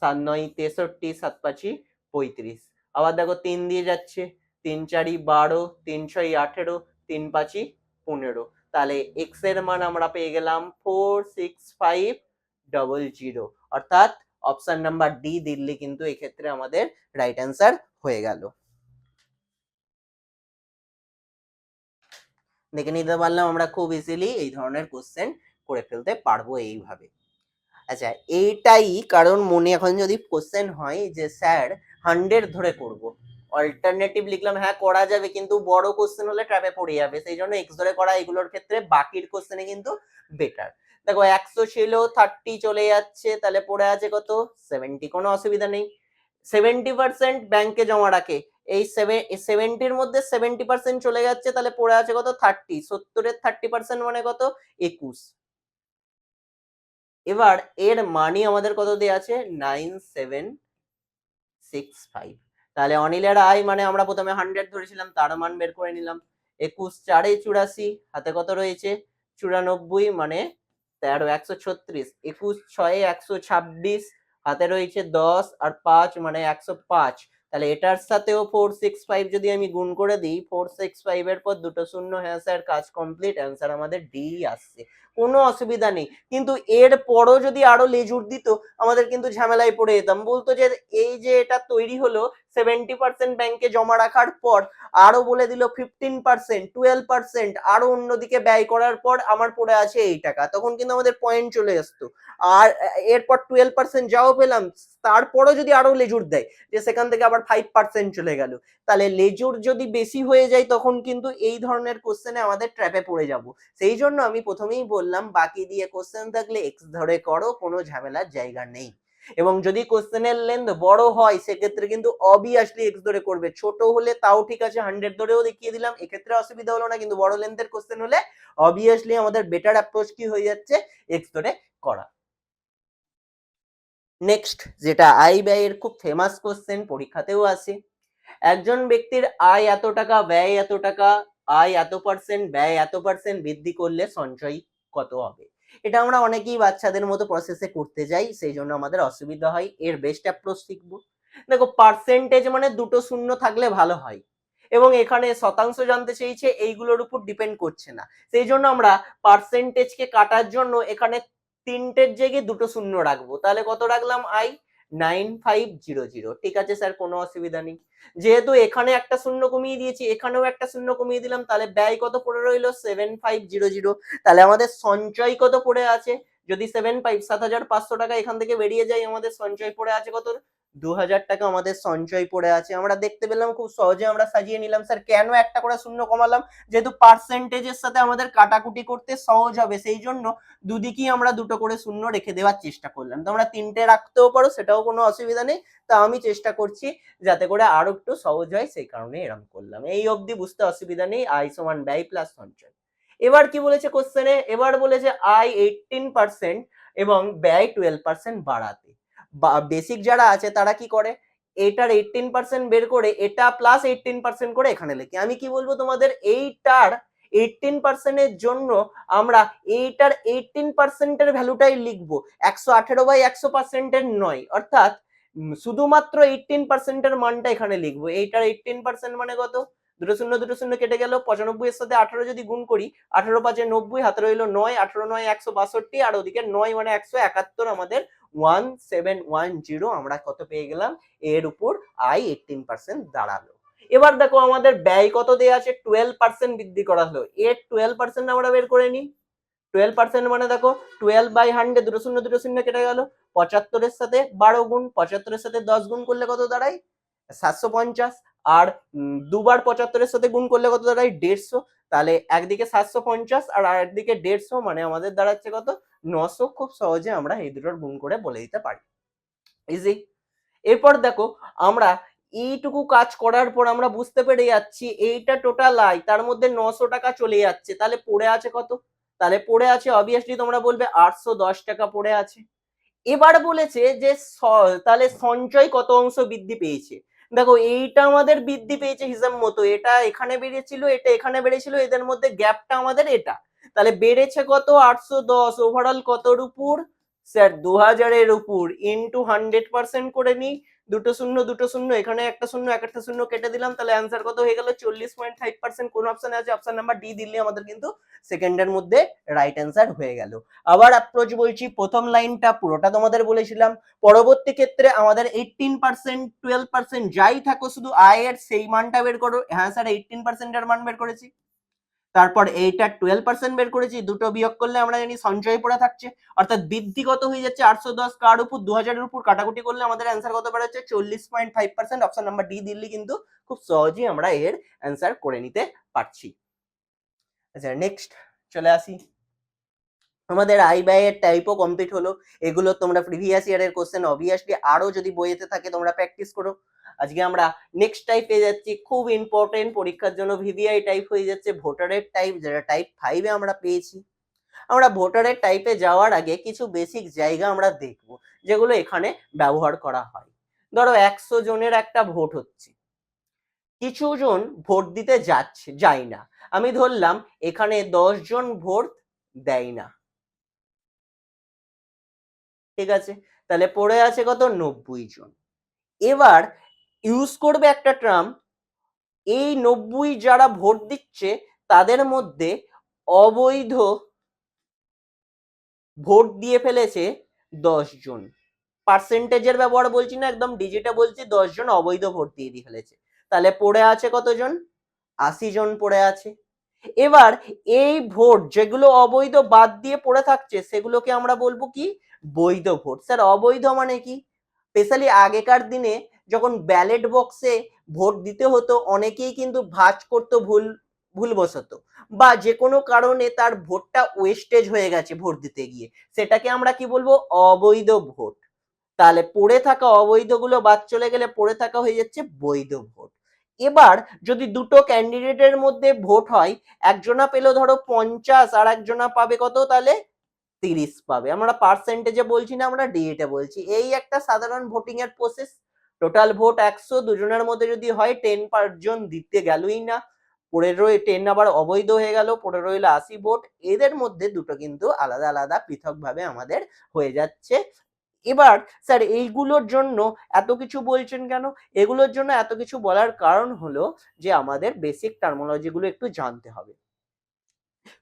7 9 63, 7 5 35। আবার দেখো 3 দিয়ে যাচ্ছে, 3 4 12, 3 6 18, 3 5 15। তাহলে এক্স এর মান আমরা পেয়ে গেলাম 46500, অর্থাৎ অপশন নাম্বার ডি দিল্লি কিন্তু এক্ষেত্রে আমাদের রাইট অ্যান্সার হয়ে গেল। দেখে নিতে পারলাম আমরা খুব ইজিলি এই ধরনের কোশ্চেন করে ফেলতে পারবো এইভাবে। আচ্ছা এইটাই কারণ মনে এখন যদি কোশ্চেন হয় যে স্যার 100 ধরে করব, অল্টারনেটিভ লিখলাম, হ্যাঁ করা যাবে কিন্তু বড় কোশ্চেন হলে ট্র্যাপে পড়ে যাবে, সেই জন্য এক্স ধরে করা এগুলোর ক্ষেত্রে বাকির কোশ্চেনে কিন্তু বেটার। দেখো 100 ছিল, 30 চলে যাচ্ছে, তাহলে পড়ে আছে কত? 70, কোনো অসুবিধা নেই। 70% ব্যাংকে জমা রাখে, এই 70-র মধ্যে 70% চলে যাচ্ছে, তাহলে পড়ে আছে কত? 30, 70-এর 30% মানে কত? 21। এবার এর মানই আমাদের কত দেয়া আছে? 9765। তাহলে অনিলের আয় মানে আমরা প্রথমে 100 ধরেছিলাম, তার মান বের করে নিলাম। 21 4 84, হাতে কত রয়েছে? 94, মানে 13 136। 21 6 126, হাতে রয়েছে 10 আর 5 মানে 105। তাহলে এটার সাথেও 465 যদি আমি গুণ করে দিই, 465 এর পর দুটো শূন্য, হ্যাঁ স্যার কাজ কমপ্লিট, অ্যান্সার আমাদের ডি আসছে, কোনো অসুবিধা নেই। কিন্তু এর পরও যদি আরো লেজুর দিত আমাদের কিন্তু ঝামেলায় পড়ে যেতাম, বলতো যে এই যে এটা তৈরি হলো 70% ব্যাংকে জমা রাখার পর আরো বলে দিল 15%, 12% আরো অন্যদিকে ব্যয় করার পর আমার পড়ে আছে এই টাকা, তখন কিন্তু আমাদের পয়েন্ট চলে আসতো। আর এরপর 12% যাও পেলাম, তারপরও যদি আরো লেজুর দেয় যে সেখান থেকে আবার 5% চলে গেল, তাহলে লেজুর যদি বেশি হয়ে যায় তখন কিন্তু এই ধরনের কোশ্চেনে আমাদের ট্র্যাপে পড়ে যাব। সেই জন্য আমি প্রথমেই বললাম বাকি দিয়ে কোশ্চেন থাকলে এক্স ধরে করো, কোনো ঝামেলার জায়গা নেই। এবং যদি কোশ্চেনের লেন্থ বড় হয় সেক্ষেত্রে কিন্তু অবভিয়াসলি এক্স ধরে করবে, ছোট হলে তাও ঠিক আছে 100 ধরেও দেখিয়ে দিলাম, এক্ষেত্রে অসুবিধা হলো না, কিন্তু বড় লেন্থের কোশ্চেন হলে অবভিয়াসলি আমাদের বেটার অ্যাপ্রোচ কি হয়ে যাচ্ছে? এক্স ধরে করা। নেক্সট যেটা আয় ব্যয়ের খুব ফেমাস কোশ্চেন, পরীক্ষাতেও আসে। একজন ব্যক্তির আয় এত টাকা, ব্যয় এত টাকা, আয় এত পার্সেন্ট, ব্যয় এত পার্সেন্ট বৃদ্ধি করলে সঞ্চয় কত হবে? এটা আমরা অনেকেই বাচ্চাদের মতো প্রসেসে করতে যাই, সেই জন্য আমাদের অসুবিধা হয়। এর বেস্ট অ্যাপ্রোচ শিখবো। দেখো পার্সেন্টেজ মানে দুটো শূন্য থাকলে ভালো হয়, এবং এখানে শতাংশ জানতে চেয়েছে, এইগুলোর উপর ডিপেন্ড করছে না, সেই জন্য আমরা পার্সেন্টেজকে কাটার জন্য এখানে তিনটের জায়গায় দুটো শূন্য রাখবো। তাহলে কত রাখলাম? আই 9500। ঠিক আছে স্যার, কোনো অসুবিধা নেই। যেহেতু এখানে একটা শূন্য কমিয়ে দিয়েছি, এখানেও একটা শূন্য কমিয়ে দিলাম, তাহলে ব্যয় কত পড়ে রইলো? 7500। তাহলে আমাদের সঞ্চয় কত পড়ে আছে? যদি 7500 টাকা এখান থেকে বেরিয়ে যায়, আমাদের সঞ্চয় পড়ে আছে কত? 2000 টাকা আমাদের সঞ্চয় পড়ে আছে। আমরা দেখতে পেলাম খুব সহজে আমরা সাজিয়ে নিলাম। স্যার কেন একটা করে শূন্য কমালাম? যেহেতু পার্সেন্টেজের সাথে আমাদের কাটাকুটি করতে সহজ হবে, সেই জন্য দুদিকেই আমরা দুটো করে শূন্য রেখে দেওয়ার চেষ্টা করলাম। তোমরা তিনটে রাখতেও পারো, সেটাও কোনো অসুবিধা নেই, তা আমি চেষ্টা করছি যাতে করে আরো একটু সহজ হয়, সেই কারণে এরকম করলাম। এই অবধি বুঝতে অসুবিধা নেই, আয় সমান ব্যয় প্লাস সঞ্চয়। এবার কি বলেছে কোশ্চেনে? এবার বলেছে আয় 18% এবং ব্যয় 12% বাড়াতে। বেসিক যারা আছে তারা কি করে? এইটার 18% বের করে এটা প্লাস 18% করে এখানে লিখি। আমি কি বলবো তোমাদের, এইটার 18% এর জন্য আমরা এইটার 18% এর ভ্যালুটাই লিখবো, 118/100% এর নয়, অর্থাৎ শুধুমাত্র 18% এর মানটা এখানে লিখবো। এইটার 18% মানে কত, দুটো শূন্য দুটো শূন্য কেটে গেল, 95 এর সাথে 18 যদি গুণ করি, 18 5 90, হাতে রইল 9, 18 9 162, আর ওদিকে 9 মানে 171, আমাদের 1710 আমরা কত পেয়ে গেলাম, এর উপর আই 18% দাঁড়ালো। এবার দেখো আমাদের ব্যয় কত দেয়া আছে, 12% বৃদ্ধি করা হলো, এর 12% আমরা বের করে নিই। 12% মানে দেখো 12/100, দুটো শূন্য কেটে গেল, 75 এর সাথে 12 গুণ, 75 এর সাথে 10 গুণ করলে কত দাঁড়ায়, 750, আর দুবার 75 এর সাথে গুণ করলে কত দাঁড়ায়, 150। তাহলে একদিকে 750 আর আরেকদিকে 150, মানে আমাদের দাঁড়াচ্ছে কত, 900। খুব সহজে আমরা এই দুটোর গুণ করে বলে দিতে পারি, ইজি। এরপর দেখো আমরা এইটুকু কাজ করার পর আমরা বুঝতে পেরে যাচ্ছি এইটা টোটাল আয়, তার মধ্যে 900 টাকা চলে যাচ্ছে, তাহলে পড়ে আছে কত, তাহলে পড়ে আছে অবভিয়াসলি তোমরা বলবে 810 টাকা পড়ে আছে। এবার বলেছে যে তাহলে সঞ্চয় কত অংশ বৃদ্ধি পেয়েছে। দেখো এইটা আমাদের বৃদ্ধি পেয়েছে হিসাব মতো, এটা এখানে বেড়েছিল, এটা এখানে বেড়েছিল, এদের মধ্যে গ্যাপটা আমাদের এটা, তাহলে বেড়েছে কত, 810, ওভারঅল কতর উপর স্যার, 2000 এর উপর, ইনটু 100% করে নিই, দুটো শূন্য, এখানে একটা শূন্য একটা শূন্য কেটে দিলাম, তাহলে অ্যান্সার কত হয়ে গেল, 40.5%। কোন অপশনে আছে, অপশন নাম্বার ডি দিলে আমাদের কিন্তু সেকেন্ডের মধ্যে রাইট অ্যান্সার হয়ে গেল। আবার অ্যাপ্রোচ বলছি, প্রথম লাইনটা পুরোটা তোমাদের বলেছিলাম, পরবর্তী ক্ষেত্রে আমাদের 18% 12% যাই থাকো, শুধু আয়ের সেই মানটা বের করো। হ্যাঁ স্যার 18% এর মান বের করেছি, তারপর এইটা 12% বের করেছি, দুটো বিয়োগ করলে আমরা জানি সঞ্চয় পড়ে থাকছে, অর্থাৎ বৃদ্ধি কত হয়ে যাচ্ছে, 810 কার উপর 2000 এর উপর কাটাকুটি করলে আমাদের অ্যান্সার কত বেরোচ্ছে, 40.5%। অপশন নাম্বার ডি দিল্লি কিন্তু খুব সহজেই আমরা এর অ্যান্সার করে নিতে পারছি। আচ্ছা নেক্সট চলে আসি, আমাদের আই ব্যয়ের টাইপও কমপ্লিট হলো। এগুলো তোমরা প্রিভিয়াস ইয়ারের কোশ্চেন অবভিয়াসলি আরো যদি বইয়েতে থাকে তোমরা প্র্যাকটিস করো। আজকে আমরা নেক্সট টাইপ পেয়ে যাচ্ছি, খুব ইম্পর্টেন্ট পরীক্ষার জন্য ভিভিআই টাইপ হয়ে যাচ্ছে ভোটারের টাইপ, যেটা টাইপ 5-এ আমরা পেয়েছি। আমরা ভোটারের টাইপে যাওয়ার আগে কিছু বেসিক জায়গা আমরা দেখব যেগুলো এখানে ব্যবহার করা হয়। ধরো 100 জনের একটা ভোট হচ্ছে, কিছু জন ভোট দিতে যায় না, আমি ধরলাম এখানে 10 জন ভোট দেয় না, ঠিক আছে, তাহলে পড়ে আছে কত, 90 জন। এবার ইউজ করবে একটা টার্ম, এই 90 যারা ভোট দিচ্ছে তাদের মধ্যে অবৈধ ভোট দিয়ে ফেলেছে 10 জন, পার্সেন্টেজের ব্যবহার বলছি না, একদম ডিজিটে বলছি, 10 জন অবৈধ ভোট দিয়ে ফেলেছে, তাহলে পড়ে আছে কতজন, 80 জন পড়ে আছে। এবার এই ভোট যেগুলো অবৈধ বাদ দিয়ে পড়ে থাকছে সেগুলোকে আমরা বলবো কি, বৈধ ভোট। স্যার অবৈধ মানে কি, স্পেশালি আগেকার দিনে যখন ব্যালট বক্সে ভোট দিতে হতো অনেকেই কিন্তু ভাঁজ করতো ভুলবশত, বা যে কোনো কারণে তার ভোটটা ওয়েস্টেজ হয়ে গেছে ভোট দিতে গিয়ে, সেটাকে আমরা কি বলবো, অবৈধ ভোট। তাহলে পড়ে থাকা অবৈধগুলো বাদ চলে গেলে পড়ে থাকা হয়ে যাচ্ছে বৈধ ভোট। এবার যদি দুটো ক্যান্ডিডেটের মধ্যে ভোট হয়, একজনা পেলো ধরো 50 আর একজনা পাবে কত, তাহলে 30 পাবে, আমরা পার্সেন্টেজে বলছি না, আমরা ডিএতে বলছি। এই একটা সাধারণ ভোটিং এর প্রসেস। টোটাল ভোট 100, দুজনের মধ্যে যদি হয় 10 জন দিতে গেলই না, 10 আবার অবৈধ হয়ে গেল, 80 ভোট, এদের মধ্যে দুটো কিন্তু আলাদা আলাদা পৃথক ভাবে আমাদের হয়ে যাচ্ছে। এবার স্যার এইগুলোর জন্য এত কিছু বলছেন কেন, এগুলোর জন্য এত কিছু বলার কারণ হলো যে আমাদের বেসিক টার্মিনোলজি গুলো একটু জানতে হবে।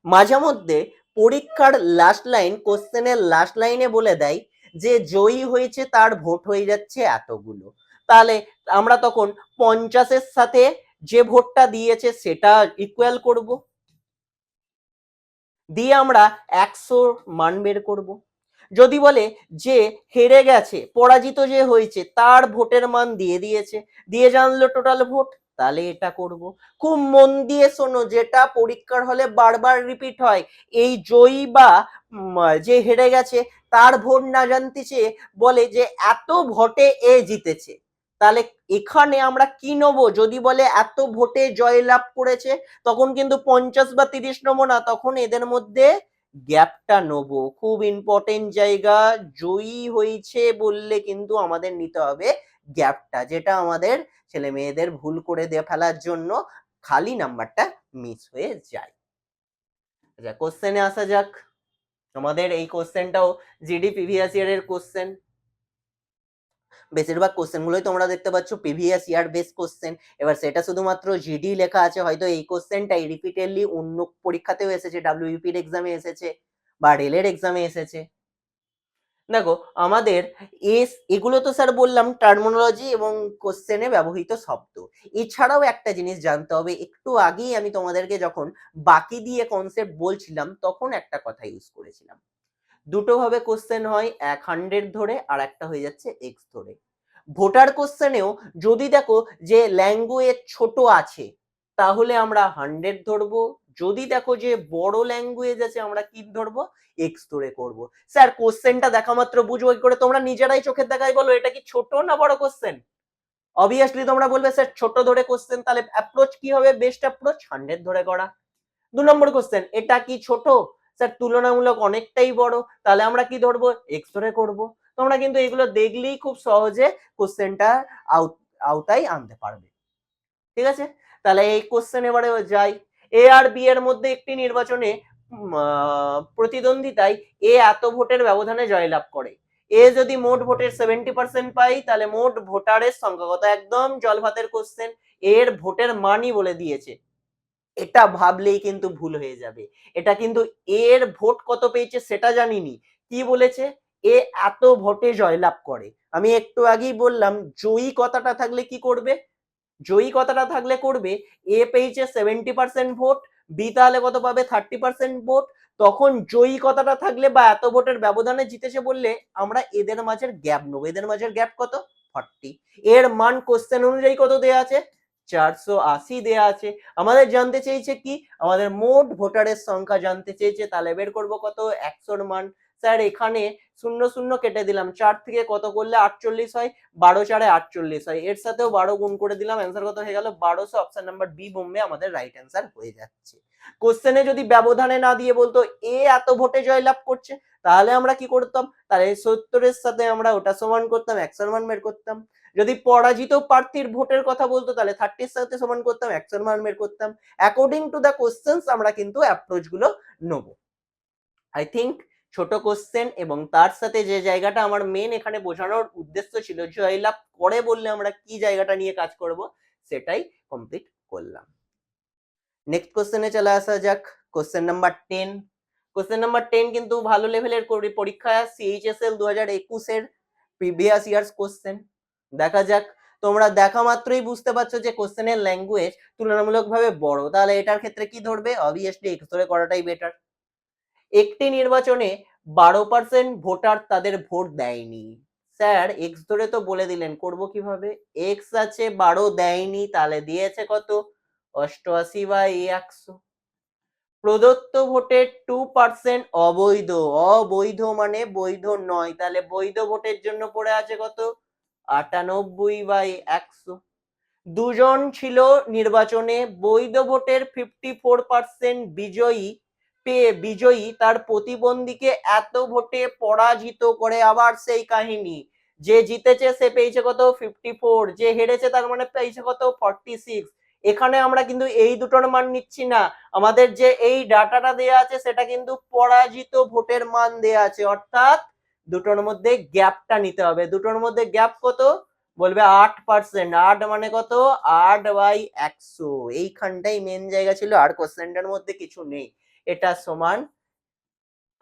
মাঝে মধ্যে পরীক্ষার লাস্ট লাইন, কোশ্চেনের লাস্ট লাইনে বলে দেয় যে জয়ী হয়েছে তার ভোট হয়ে যাচ্ছে এতগুলো, তাহলে আমরা তখন 50-এর সাথে যে ভোটটা দিয়েছে সেটা ইকুয়াল করব, দিয়ে আমরা 100 মান বের করব। যদি বলে যে হেরে গেছে, পরাজিত যে হয়েছে তার ভোটের মান দিয়ে দিয়েছে, দিয়ে জানলো টোটাল ভোট, তাহলে এটা করব। খুব মন দিয়ে শোনো, যেটা পরীক্ষার হলে বারবার রিপিট হয়, এই জয়ী বা যে হেরে গেছে তার ভোট না জানতে চেয়ে বলে যে এত ভোটে এ জিতেছে, তাহলে এখানে আমরা কি নেব, যদি বলে এত ভোটে জয়লাভ করেছে তখন কিন্তু 50 বা 30 নেবো না, তখন এদের মধ্যে গ্যাপটা নেবো। খুব ইম্পর্টেন্ট জায়গা, জয়ী হয়েছে বললে কিন্তু আমাদের নিতে হবে গ্যাপটা, যেটা আমাদের ছেলে মেয়েদের ভুল করে দিয়ে ফেলার জন্য খালি নাম্বারটা মিস হয়ে যায়। আচ্ছা, কোশ্চেনে আসা যাক। আমাদের এই কোশ্চেনটাও জিডি প্রিভিয়াস ইয়ারের কোশ্চেন। বেশিরভাগ কোশ্চেন গুলোই তোমরা দেখতে পাচ্ছ প্রিভিয়াস ইয়ার বেস কোশ্চেন। এবার সেটা শুধুমাত্র জিডি লেখা আছে, হয়তো এই কোশ্চেনটাই রিপিটেডলি অন্য পরীক্ষাতেও এসেছে, ডাব্লিউবিপির এক্সামে এসেছে বা রেলের এক্সামে এসেছে। দেখো আমাদের এগুলো তো স্যার বললাম টার্মিনোলজি এবং কোশ্চেনে ব্যবহৃত শব্দ। এছাড়াও একটা জিনিস জানতে হবে, একটু আগেই আমি তোমাদেরকে যখন বাকি দিয়ে কনসেপ্ট বলছিলাম তখন একটা কথা ইউজ করেছিলাম। দুটো ভাবে কোশ্চেন হয়, এক 100 ধরে আর একটা হয়ে যাচ্ছে এক্স ধরে। ভোটার কোশ্চেনেও যদি দেখো যে ল্যাঙ্গুয়েজ ছোট আছে তাহলে আমরা 100 ধরবো, যদি দেখো যে বড় ল্যাঙ্গুয়েজ আছে আমরা কি ধরবো, এক্স ধরে করব। স্যার কোশ্চেনটা দেখা মাত্র বুঝবো কি করে? তোমরা নিজেরাই চোখের দেখায় বলো এটা কি ছোট না বড় কোশ্চেন। অবভিয়াসলি তোমরা বলবে স্যার ছোট ধরে কোশ্চেন, তাহলে অ্যাপ্রোচ কি হবে? বেস্ট অ্যাপ্রোচ 100 ধরে করা। 2 নম্বর কোশ্চেন, এটা কি ছোট? স্যার তুলনামূলক অনেকটাই বড়, তাহলে আমরা কি ধরবো? এক্স ধরে করব। তোমরা কিন্তু এগুলো দেখলেই খুব সহজে কোশ্চেনটা আওতায় আনতে পারবে। ঠিক আছে, তাহলে এই কোশ্চেন এবারে যাই। এ আর বি এর মধ্যে একটি নির্বাচনে প্রতিদ্বন্দ্বিতায় এ এত ভোটের ব্যবধানে জয়লাভ করে। এ যদি মোট ভোটের 70% পাই তাহলে মোট ভোটারের সংখ্যা কত? একদম জল ভাতের কোশ্চেন, এর ভোটের মানই বলে দিয়েছে। এটা ভাবলেই কিন্তু ভুল হয়ে যাবে। এটা কিন্তু এর ভোট কত পেয়েছে সেটা জানিনি, কি বলেছে? এ এত ভোটে জয়লাভ করে। আমি একটু আগেই বললাম জয়ী কথাটা থাকলে কি করবে? জয়ী কথাটা থাকলে করবে এ পেয়েছে 70% ভোট, বি তাহলে কত পাবে? 30% ভোট। তখন জয়ী কথাটা থাকলে বা এত ভোটের ব্যবধানে জিতেছে বললে আমরা এদের মাঝের গ্যাপ নেবো। এদের মাঝের গ্যাপ কত? 40। এর মান কোশ্চেন অনুযায়ী কত দেয়া আছে? 480 দেয়া আছে। আমাদের জানতে চেয়েছে কি? আমাদের মোট ভোটারের সংখ্যা জানতে চেয়েছে, তাহলে বের করবো কত? 100 এর মান। স্যার এখানে 0 0 কেটে দিলাম, 4 থেকে কত করলে 48 হয়? 12 4 48 হয়, এর সাথেও 12 গুণ করে দিলাম, অ্যান্সার কত হয়ে গেল? 1200। অপশন নাম্বার বি বোম্বে আমাদের রাইট অ্যান্সার হয়ে যাচ্ছে। কোশ্চেনে যদি ব্যবধানে না দিয়ে বলতো এ এত ভোটে জয়লাভ করছে, তাহলে আমরা কি করতাম? তাহলে 70 এর সাথে আমরা ওটা সমান করতাম, 100 এর মান বের করতাম। যদি পরাজিত প্রার্থীর ভোটের কথা বলতো তাহলে 30 এর সাথে সমান করতাম, 100 এর মান বের করতাম। অ্যাকর্ডিং টু দা কোশ্চেন্স আমরা কিন্তু অ্যাপ্রোচ গুলো নেব। আই থিঙ্ক ছোট কোশ্চেন এবং তার সাথে যে জায়গাটা আমার মেন এখানে বোঝানোর উদ্দেশ্য ছিল, জয়লাভ করে বললে আমরা কি জায়গাটা নিয়ে কাজ করব, সেটাই কমপ্লিট করলাম। নেক্সট কোশ্চেনে চলে আসা যাক। Question number 10। কোশ্চেন নাম্বার 10 কিন্তু ভালো লেভেলের পরীক্ষা সিএইচএসএল 2021 এর প্রিভিয়াস ইয়ার্স কোশ্চেন। দেখা যাক। তোমরা দেখা মাত্রই বুঝতে পারছো যে কোশ্চেনের ল্যাঙ্গুয়েজ তুলনামূলকভাবে বড়, তাহলে এটার ক্ষেত্রে কি ধরবে? অবভিয়াসলি এক্স ধরে করাটাই বেটার। একটি নির্বাচনে 12% ভোটার তাদের ভোট দেয়নি। স্যার এক্স ধরে তো বলে দিলেন, করব কিভাবে? এক্স আছে, 12 দেয়নি, তাহলে দিয়েছে কত? 88/100। প্রদত্ত ভোটের 2% অবৈধ। অবৈধ মানে বৈধ নয়, তাহলে বৈধ ভোটের জন্য পড়ে আছে কত? 98/100। দুজন ছিল নির্বাচনে, বৈধ ভোটের 54% বিজয়ী তার প্রতিদ্বন্দ্বীকে এত ভোটে পরাজিত করে। আবার সেই কাহিনী, যে জিতেছে সে পেয়েছে কত? 54, যে হেরেছে তার মানে পেয়েছে কত? 46। এখানে আমরা কিন্তু এই দুটোর মান নিচ্ছি না, আমাদের যে এই ডাটাটা দেয়া আছে সেটা কিন্তু পরাজিত ভোটের মান দেয়া আছে, অর্থাৎ দুটোর মধ্যে গ্যাপটা নিতে হবে। দুটোর মধ্যে গ্যাপ কত? বলবে 8%। 8 মানে কত? 8/100। এইখানটাই মেন জায়গা ছিল, আর কোশ্চেনটার মধ্যে কিছু নেই। এটা সমান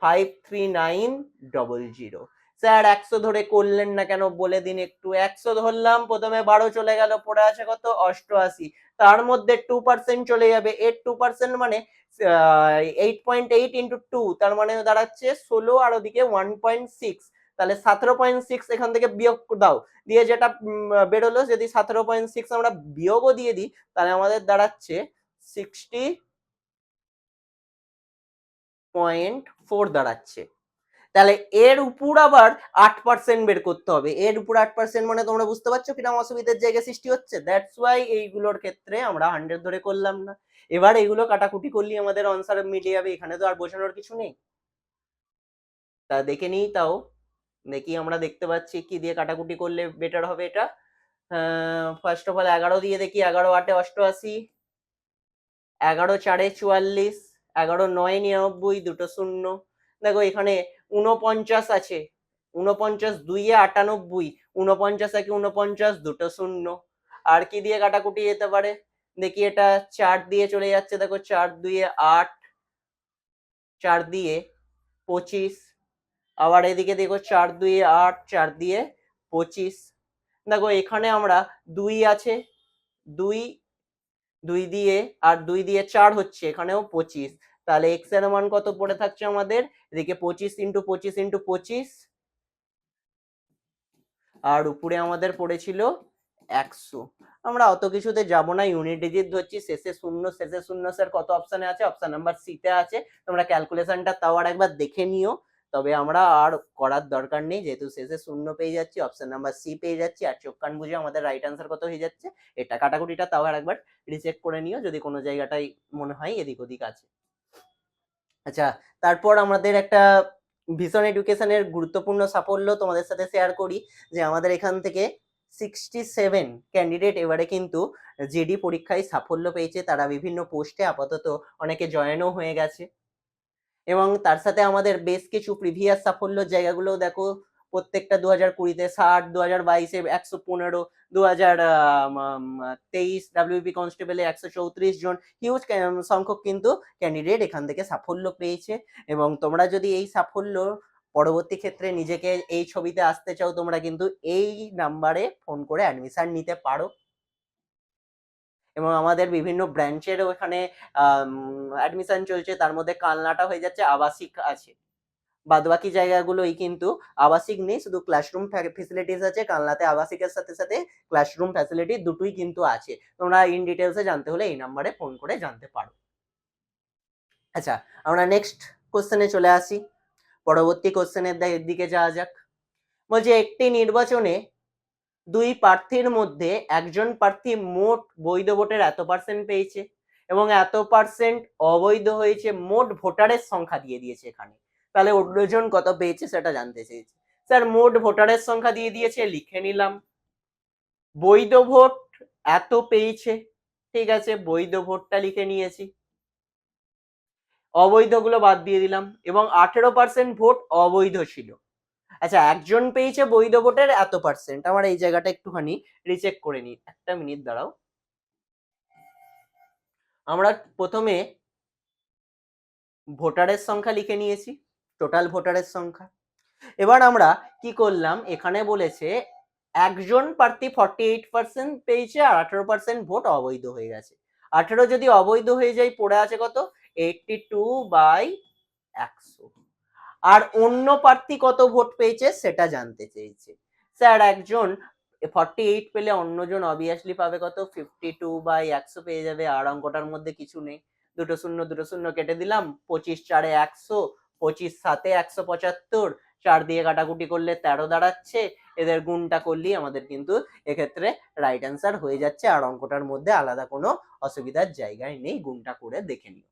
53900। স্যার 100 ধরে করলেন না কেন বলে দিন একটু। 100 ধরলাম, প্রথমে 12 চলে গেল, পড়ে আছে কত? 88। তার মধ্যে 2% চলে যাবে, এর 2% মানে 8.8 ইন্টু 2, তার মানে দাঁড়াচ্ছে 16, আর ওদিকে 1.6, তাহলে 17.6 এখান থেকে বিয়োগ দাও, দিয়ে যেটা বেরোলো, যদি 17.6 আমরা বিয়োগও দিয়ে দিই তাহলে আমাদের দাঁড়াচ্ছে 60.4 দাঁড়াচ্ছে। তাহলে এর উপর আবার 8% বের করতে হবে। এর উপর 8% মানে তোমরা বুঝতে পারছো কিরকম অসুবিধার জায়গা সৃষ্টি হচ্ছে। দ্যাটস ওয়াই এইগুলোর ক্ষেত্রে আমরা 100 ধরে করলাম না। এবার এগুলো কাটাকুটি করলেই আমাদের আনসার মিলে যাবে, এখানে তো আর বোঝানোর কিছু নেই। তা দেখে নিই, তাও দেখি আমরা দেখতে পাচ্ছি কি দিয়ে কাটাকুটি করলে বেটার হবে। এটা ফার্স্ট অফ অল 11 দিয়ে দেখি, 11 8 88, 11 4 44, 11 9 99, দুটো শূন্য। দেখো এখানে 49 আছে, 49 2 98, 49 একে 49, দুটো শূন্য। আর কি দিয়ে কাটাকুটি যেতে পারে দেখি, এটা 4 দিয়ে চলে যাচ্ছে, দেখো 4 2 8, 4 দিয়ে 25, আবার এদিকে দেখো 4 2 8, 4 দিয়ে 25। দেখো এখানে আমরা 2 আছে, 2 2 দিয়ে আর 2 দিয়ে 4 হচ্ছে, এখানেও 25। তাহলে x এর মান কত পড়ে থাকছে আমাদের এদিকে, 25 × 25 × 25, আর উপরে আমাদের পড়েছিল 100। আমরা অত কিছুতে যাব না, ইউনিট ডিজিট ধরছি, শেষে শূন্য, শেষে শূন্য স্যার কত অপশনে আছে, অপশন নাম্বার সি তে আছে। তোমরা ক্যালকুলেশনটা তাও আর একবার দেখে নিও, তবে আমরা আর করার দরকার নেই, যেহেতু শেষে শূন্য পেয়ে যাচ্ছি, অপশন নাম্বার সি পেয়ে যাচ্ছি, আর চোখ কান বুঝে আমাদের রাইট আনসার কত হয়ে যাচ্ছে। এটা কাটাকুটিটা তাও আর একবার রিচেক করে নিও, যদি কোনো জায়গাটাই মনে হয় এদিক ওদিক আছে। আচ্ছা, তারপর আমাদের একটা ভিশন এডুকেশনের গুরুত্বপূর্ণ সাফল্য তোমাদের সাথে শেয়ার করি, যে আমাদের এখান থেকে 67 ক্যান্ডিডেট এবারে কিন্তু জিডি পরীক্ষায় সাফল্য পেয়েছে। তারা বিভিন্ন পোস্টে আপাতত অনেকে জয়েনও হয়ে গেছে, এবং তার সাথে আমাদের বেশ কিছু প্রিভিয়াস সাফল্যের জায়গাগুলো দেখো, প্রত্যেকটা 2020-তে 60, 2022-এ 115, 2023 ডাব্লিউবি কনস্টেবলে 134 জন, হিউজ সংখ্যক কিন্তু ক্যান্ডিডেট এখান থেকে সাফল্য পেয়েছে। এবং তোমরা যদি এই সাফল্য পরবর্তী ক্ষেত্রে নিজেকে এই ছবিতে আসতে চাও, তোমরা কিন্তু এই নাম্বারে ফোন করে অ্যাডমিশন নিতে পারো। এবং আমাদের বিভিন্ন ব্রাঞ্চেরও এখানে অ্যাডমিশন চলছে, তার মধ্যে কালনাটা হয়ে যাচ্ছে আবাসিক আছে, বাদবাকি জায়গাগুলোই কিন্তু আবাসিক নেই, শুধু ক্লাসরুম ফ্যাসিলিটিস আছে। কালনাতে আবাসিকের সাথে সাথে ক্লাসরুম ফ্যাসিলিটি দুটোই কিন্তু আছে। তোমরা ইন ডিটেলসে জানতে হলে এই নাম্বারে ফোন করে জানতে পারো। আচ্ছা, আমরা নেক্সট কোশ্চেনে চলে আসি, পরবর্তী কোশ্চেনের দিকে যাওয়া যাক। বলছে একটি নির্বাচনে দুই প্রার্থীর মধ্যে একজন প্রার্থী মোট বৈধ ভোটের এত পার্সেন্ট পেয়েছে এবং এত পার্সেন্ট অবৈধ হয়েছে, মোট ভোটারের সংখ্যা দিয়ে দিয়েছে এখানে। তাহলে অন্যজন কত পেয়েছে সেটা জানতে চেয়েছে। স্যার মোট ভোটারের সংখ্যা দিয়ে দিয়েছে, লিখে নিলাম। বৈধ ভোট এত পেয়েছে, ঠিক আছে, বৈধ ভোটটা লিখে নিয়েছি, অবৈধগুলো বাদ দিয়ে দিলাম, এবং 18% ভোট অবৈধ ছিল। আচ্ছা, একজন পেয়েছে বৈধ ভোটের এত পার্সেন্ট। আমার এই জায়গাটা একটুখানি রিচেক করে নিই, একটা মিনিট দাঁড়াও। আমরা প্রথমে ভোটারের সংখ্যা লিখে নিয়েছি, টোটাল ভোটারের সংখ্যা। এবার আমরা কি করলাম, এখানে বলেছে একজন প্রার্থী 48% পেয়েছে আর 18% ভোট অবৈধ হয়ে গেছে। 18 যদি অবৈধ হয়ে যায়, পড়ে আছে কত, 82/100। আর অন্য প্রার্থী কত ভোট পেয়েছে সেটা জানতে চেয়েছে। স্যার একজন 48 পেলে অন্যজন অবভিয়াসলি পাবে কত, 52/100 পেয়ে যাবে। আর অঙ্কটার মধ্যে কিছু নেই, দুটো শূন্য দুটো শূন্য কেটে দিলাম, 25 4 100, 25 7 175, 4 দিয়ে কাটাকুটি করলে 13 দাঁড়াচ্ছে। এদের গুণটা করলেই আমাদের কিন্তু এক্ষেত্রে রাইট অ্যান্সার হয়ে যাচ্ছে। আর অঙ্কটার মধ্যে আলাদা কোনো অসুবিধার জায়গায় নেই, গুণটা করে দেখে নিও।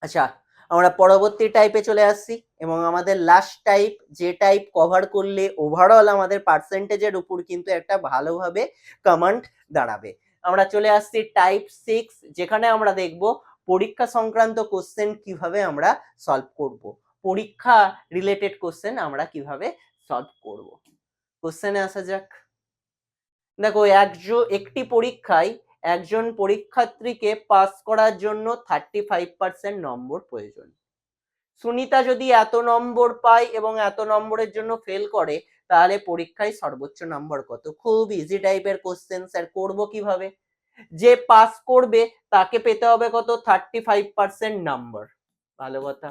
আচ্ছা, আমরা পরবর্তী টাইপে চলে আসছি, এবং আমাদের লাস্ট টাইপ, যে টাইপ কভার করলে ওভারঅল আমাদের পার্সেন্টেজের উপর কিন্তু একটা ভালোভাবে কমান্ড দাঁড়াবে। আমরা চলে আসছি টাইপ 6, যেখানে আমরা দেখব পরীক্ষা সংক্রান্ত কোশ্চেন কিভাবে আমরা সলভ করব, পরীক্ষা রিলেটেড কোশ্চেন আমরা কিভাবে সলভ করব। কোশ্চেনে আসা যাক। দেখো, একটি পরীক্ষায় একজন পরীক্ষার্থীকে পাস করার জন্য 35% নম্বর প্রয়োজন। সুনিতা যদি এত নম্বর পায় এবং এত নম্বরের জন্য ফেল করে, তাহলে পরীক্ষায় সর্বোচ্চ নম্বর কত? খুব ইজি টাইপের কোশ্চেন। স্যার করবো কিভাবে? যে পাস করবে তাকে পেতে হবে কত, 35% নম্বর। ভালো কথা।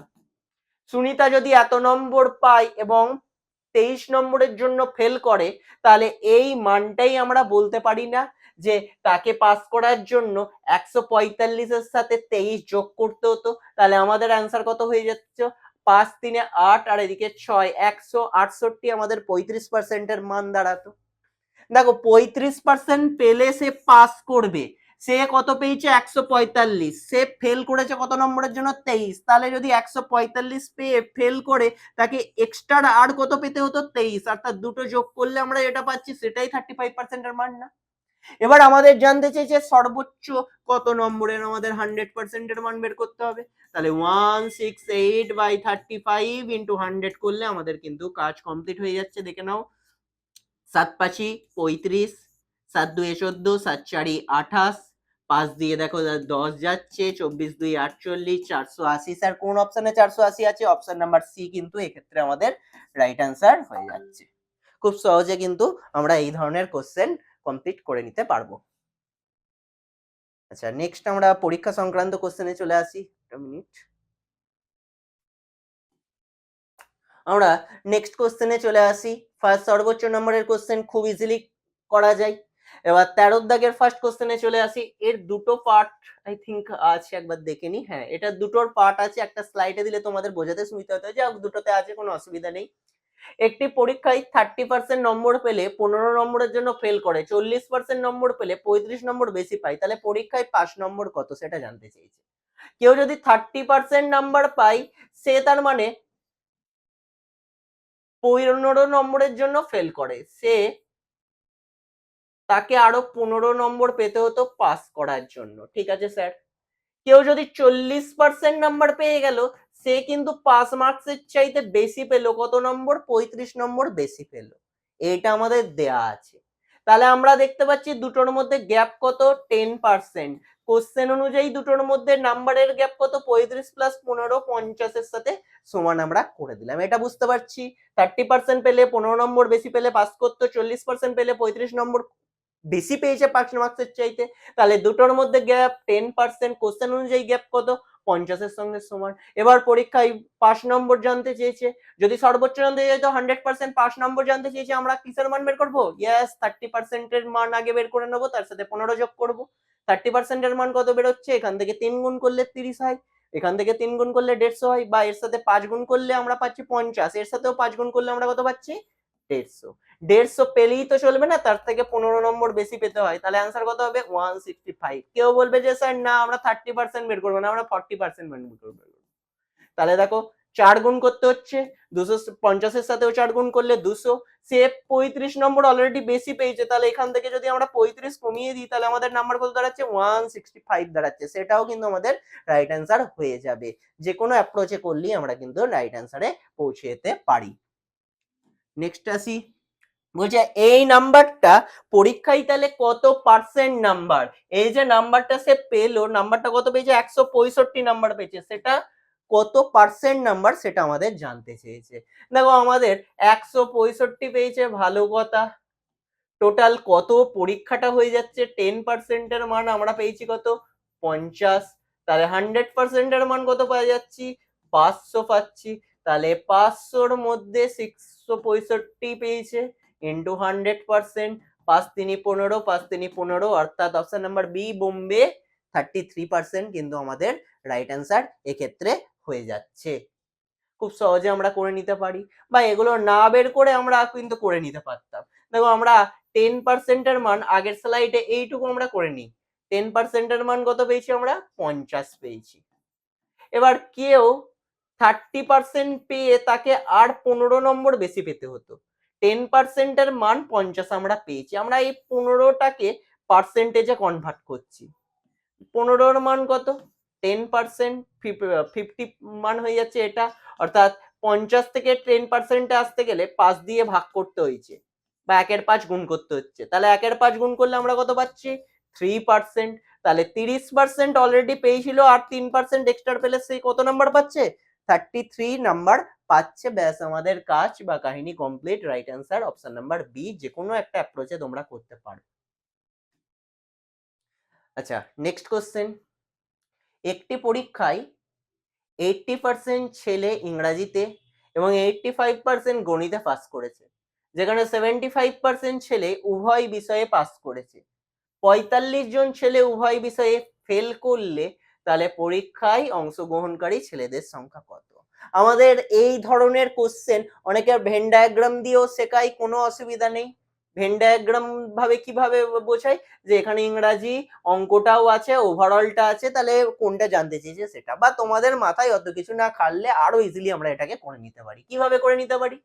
সুনিতা যদি এত নম্বর পায় এবং 23 নম্বরের জন্য ফেল করে, তাহলে এই মানটাই আমরা বলতে পারি না যে তাকে পাস করার জন্য 145-এর সাথে 23 যোগ করতে হতো। তাহলে আমাদের অ্যান্সার কত হয়ে যাচ্ছে, 5 3 8 আর এদিকে 6, 168 আমাদের 35% এর মান দাঁড়াতো। দেখো 35% পেলে সে পাস করবে, সে কত পেয়েছে 145, সে ফেল করেছে কত নম্বরের জন্য 23, তাহলে যদি 145 পেয়ে ফেল করে তাকে এক্সট্রা আর কত পেতে হতো 23, অর্থাৎ দুটো যোগ করলে আমরা যেটা পাচ্ছি সেটাই 35% এর মান না। এবার আমাদের জানতে চেয়েছে সর্বোচ্চ কত নম্বরের আমাদের 100% এর মান বের করতে হবে, তাহলে 168/35 ইন্টু 100 করলে আমাদের কিন্তু কাজ কমপ্লিট হয়ে যাচ্ছে। দেখে নাও, 7×5 35, 7×2 14, 7×4 28, 5 দিয়ে দেখো 10 যাচ্ছে, 24×2 48, 480। স্যার কোন অপশনে 480 আছে? অপশন নাম্বার সি কিন্তু এক্ষেত্রে আমাদের রাইট অ্যান্সার হয়ে যাচ্ছে। খুব সহজে কিন্তু আমরা এই ধরনের কোশ্চেন কমপ্লিট করে নিতে পারবো। আচ্ছা, নেক্সট আমরা পরীক্ষা সংক্রান্ত কোশ্চেনে চলে আসি। একটা মিনিট, আমরা নেক্সট কোশ্চেনে চলে আসি। ফার্স্ট সর্বোচ্চ নম্বরের কোশ্চেন খুব ইজিলি করা যায়। এবার 13 দাগের ফার্স্ট কোশ্চেনে চলে আসি। এর দুটো পার্ট আই থিঙ্ক আছে, একবার দেখে নি। হ্যাঁ, এটা দুটোর পার্ট আছে, একটা স্লাইডে দিলে তোমাদের বোঝাতে সুবিধা হতো, যে দুটোতে আছে, কোনো অসুবিধা নেই। একটি পরীক্ষায় 30% নম্বর পেলে 15 নম্বরের জন্য ফেল করে, 40% নম্বর পেলে 35 নম্বর বেশি পায়, তাহলে পরীক্ষায় পাস নম্বর কত সেটা জানতে চেয়েছে। কেউ যদি 30% নাম্বার পায়, সে তার মানে 15 নম্বরের জন্য ফেল করে, সে তাকে আরো 15 নম্বর পেতে হতো পাস করার জন্য। ঠিক আছে স্যার। কেউ যদি 40% নাম্বার পেয়ে গেল, সে কিন্তু পাস মার্কসের চাইতে বেশি পেলো, কত নম্বর? 35 নম্বর বেশি পেলো। এটা আমাদের দেয়া আছে। তাহলে আমরা দেখতে পাচ্ছি দুটোর মধ্যে গ্যাপ কত? 10%। কোশ্চেন অনুযায়ী দুটোর মধ্যে নাম্বারের গ্যাপ কত? 35 প্লাস 15 50 এর সাথে সমান আমরা করে দিলাম। এটা বুঝতে পারছি। 30% পেলে 15 নম্বর বেশি পেলে পাস করতো, 40% পেলে 35 নম্বর বেশি পেয়েছে পাস মার্কসের চাইতে, তাহলে দুটোর মধ্যে গ্যাপ 10%। কোশ্চেন অনুযায়ী গ্যাপ কত? 50 এর সঙ্গে সমান। এবার পরীক্ষায় পাস নম্বর জানতে চেয়েছে, যদি সর্বোচ্চ জানতে চাই তো 100% পাস নম্বর জানতে চেয়েছে, আমরা কিসের মান বের করবো? ইয়েস, 30% এর মান আগে বের করে নেবো, তার সাথে 15 যোগ করবো। 30% এর মান কত বেরোচ্ছে? এখান থেকে 3 গুণ করলে 30 হয়, এখান থেকে 3 গুণ করলে 150 হয়, বা এর সাথে 5 গুণ করলে আমরা পাচ্ছি 50, এর সাথেও 5 গুণ করলে আমরা কত পাচ্ছি? 150। 150 পেলেই তো চলবে না, তার থেকে 15 নম্বর বেশি পেতে হয়, তাহলে অ্যান্সার কত হবে? 165। কেউ বলবে যে স্যার না, আমরা 30% বের করবো না, আমরা 40% বের করবো। তাহলে দেখো 4 গুণ করতে হচ্ছে, 250 এর সাথেও 4 গুণ করলে 200, সে 35 নম্বর অলরেডি বেশি পেয়েছে, তাহলে এখান থেকে যদি আমরা 35 কমিয়ে দিই, তাহলে আমাদের নাম্বার কত দাঁড়াচ্ছে? 165 দাঁড়াচ্ছে। সেটাও কিন্তু আমাদের রাইট অ্যান্সার হয়ে যাবে। যে কোনো অ্যাপ্রোচে করলেই আমরা কিন্তু রাইট অ্যান্সারে পৌঁছে যেতে পারি। নেক্সট আসি, বলছে এই নাম্বারটা পরীক্ষায় তাহলে কত পার্সেন্ট নাম্বার? এই যে নাম্বারটা সে পেলো, নাম্বারটা কত পেয়েছে? 165 নাম্বার পেয়েছে, সেটা কত পার্সেন্ট নাম্বার সেটা আমাদের জানতে চেয়েছে। দেখো আমাদের 165 পেয়েছে, ভালো কথা। টোটাল কত পরীক্ষাটা হয়ে যাচ্ছে? 10% এর মান আমরা পেয়েছি কত? 50। তাহলে 100% এর মান কত পাওয়া যাচ্ছি? 500 পাচ্ছি। তাহলে 500-র মধ্যে 665 পেয়েছে ইন্টু 100%, 5 3 15, 5 3 15, অর্থাৎ অপশন নাম্বার বি বোম্বে 33% কিন্তু আমাদের রাইট অ্যান্সার এক্ষেত্রে হয়ে যাচ্ছে। খুব সহজে আমরা করে নিতে পারি, বা এগুলো না বের করে আমরা কিন্তু করে নিতে পারতাম। দেখো আমরা 10% এর মান আগের স্লাইডে এইটুকু আমরা করে নিই। 10% এর মান কত পেয়েছি আমরা? 50 পেয়েছি। এবার কেউ 30% পেয়ে তাকে আর 15 নম্বর বেশি পেতে হতো। 10% এর মান 50 আমরা পেয়েছি, আমরা এই 15টাকে পার্সেন্টেজে কনভার্ট করছি। 15-র মান কত? 10%, 50 মান হয়ে যাচ্ছে এটা, অর্থাৎ 50 থেকে 10% আসতে গেলে 5 দিয়ে ভাগ করতে হয়েছে, বা 1/5 গুণ করতে হচ্ছে। তাহলে 1/5 গুণ করলে আমরা কত পাচ্ছি? 3%। তাহলে 30% অলরেডি পেয়েছিল, আর 3% এক্সট্রা পেলে সেই কত নাম্বার পাচ্ছে? 33 নাম্বার পাচ্ছে। ব্যাস, আমাদের কাজ বা কাহিনী complete. Right answer option number B, যে কোনো একটা অ্যাপ্রোচে তোমরা করতে পারো। আচ্ছা, নেক্সট কোশ্চেন। একটি পরীক্ষায় 80% ছেলে ইংরাজিতে এবং 85% গণিতে পাস করেছে, যেখানে 75% ছেলে উভয় বিষয়ে পাস করেছে। 45 জন ছেলে উভয় বিষয়ে ফেল করলে তাহলে পরীক্ষায় অংশগ্রহণকারী ছেলেদের সংখ্যা কত? আমাদের এই ধরনের কোশ্চেন অনেকে ভেন ডায়াগ্রাম দিয়েও শেখায়, কোনো অসুবিধা নেই। ভেন ডায়াগ্রাম ভাবে কিভাবে বোঝাই, যে এখানে ইংরাজি অঙ্কটাও আছে, ওভারঅলটা আছে, তাহলে কোনটা জানতে চেয়েছে সেটা, বা তোমাদের মাথায় অত কিছু না খাটলে আরো ইজিলি আমরা এটাকে করে নিতে পারি। কিভাবে করে নিতে পারি,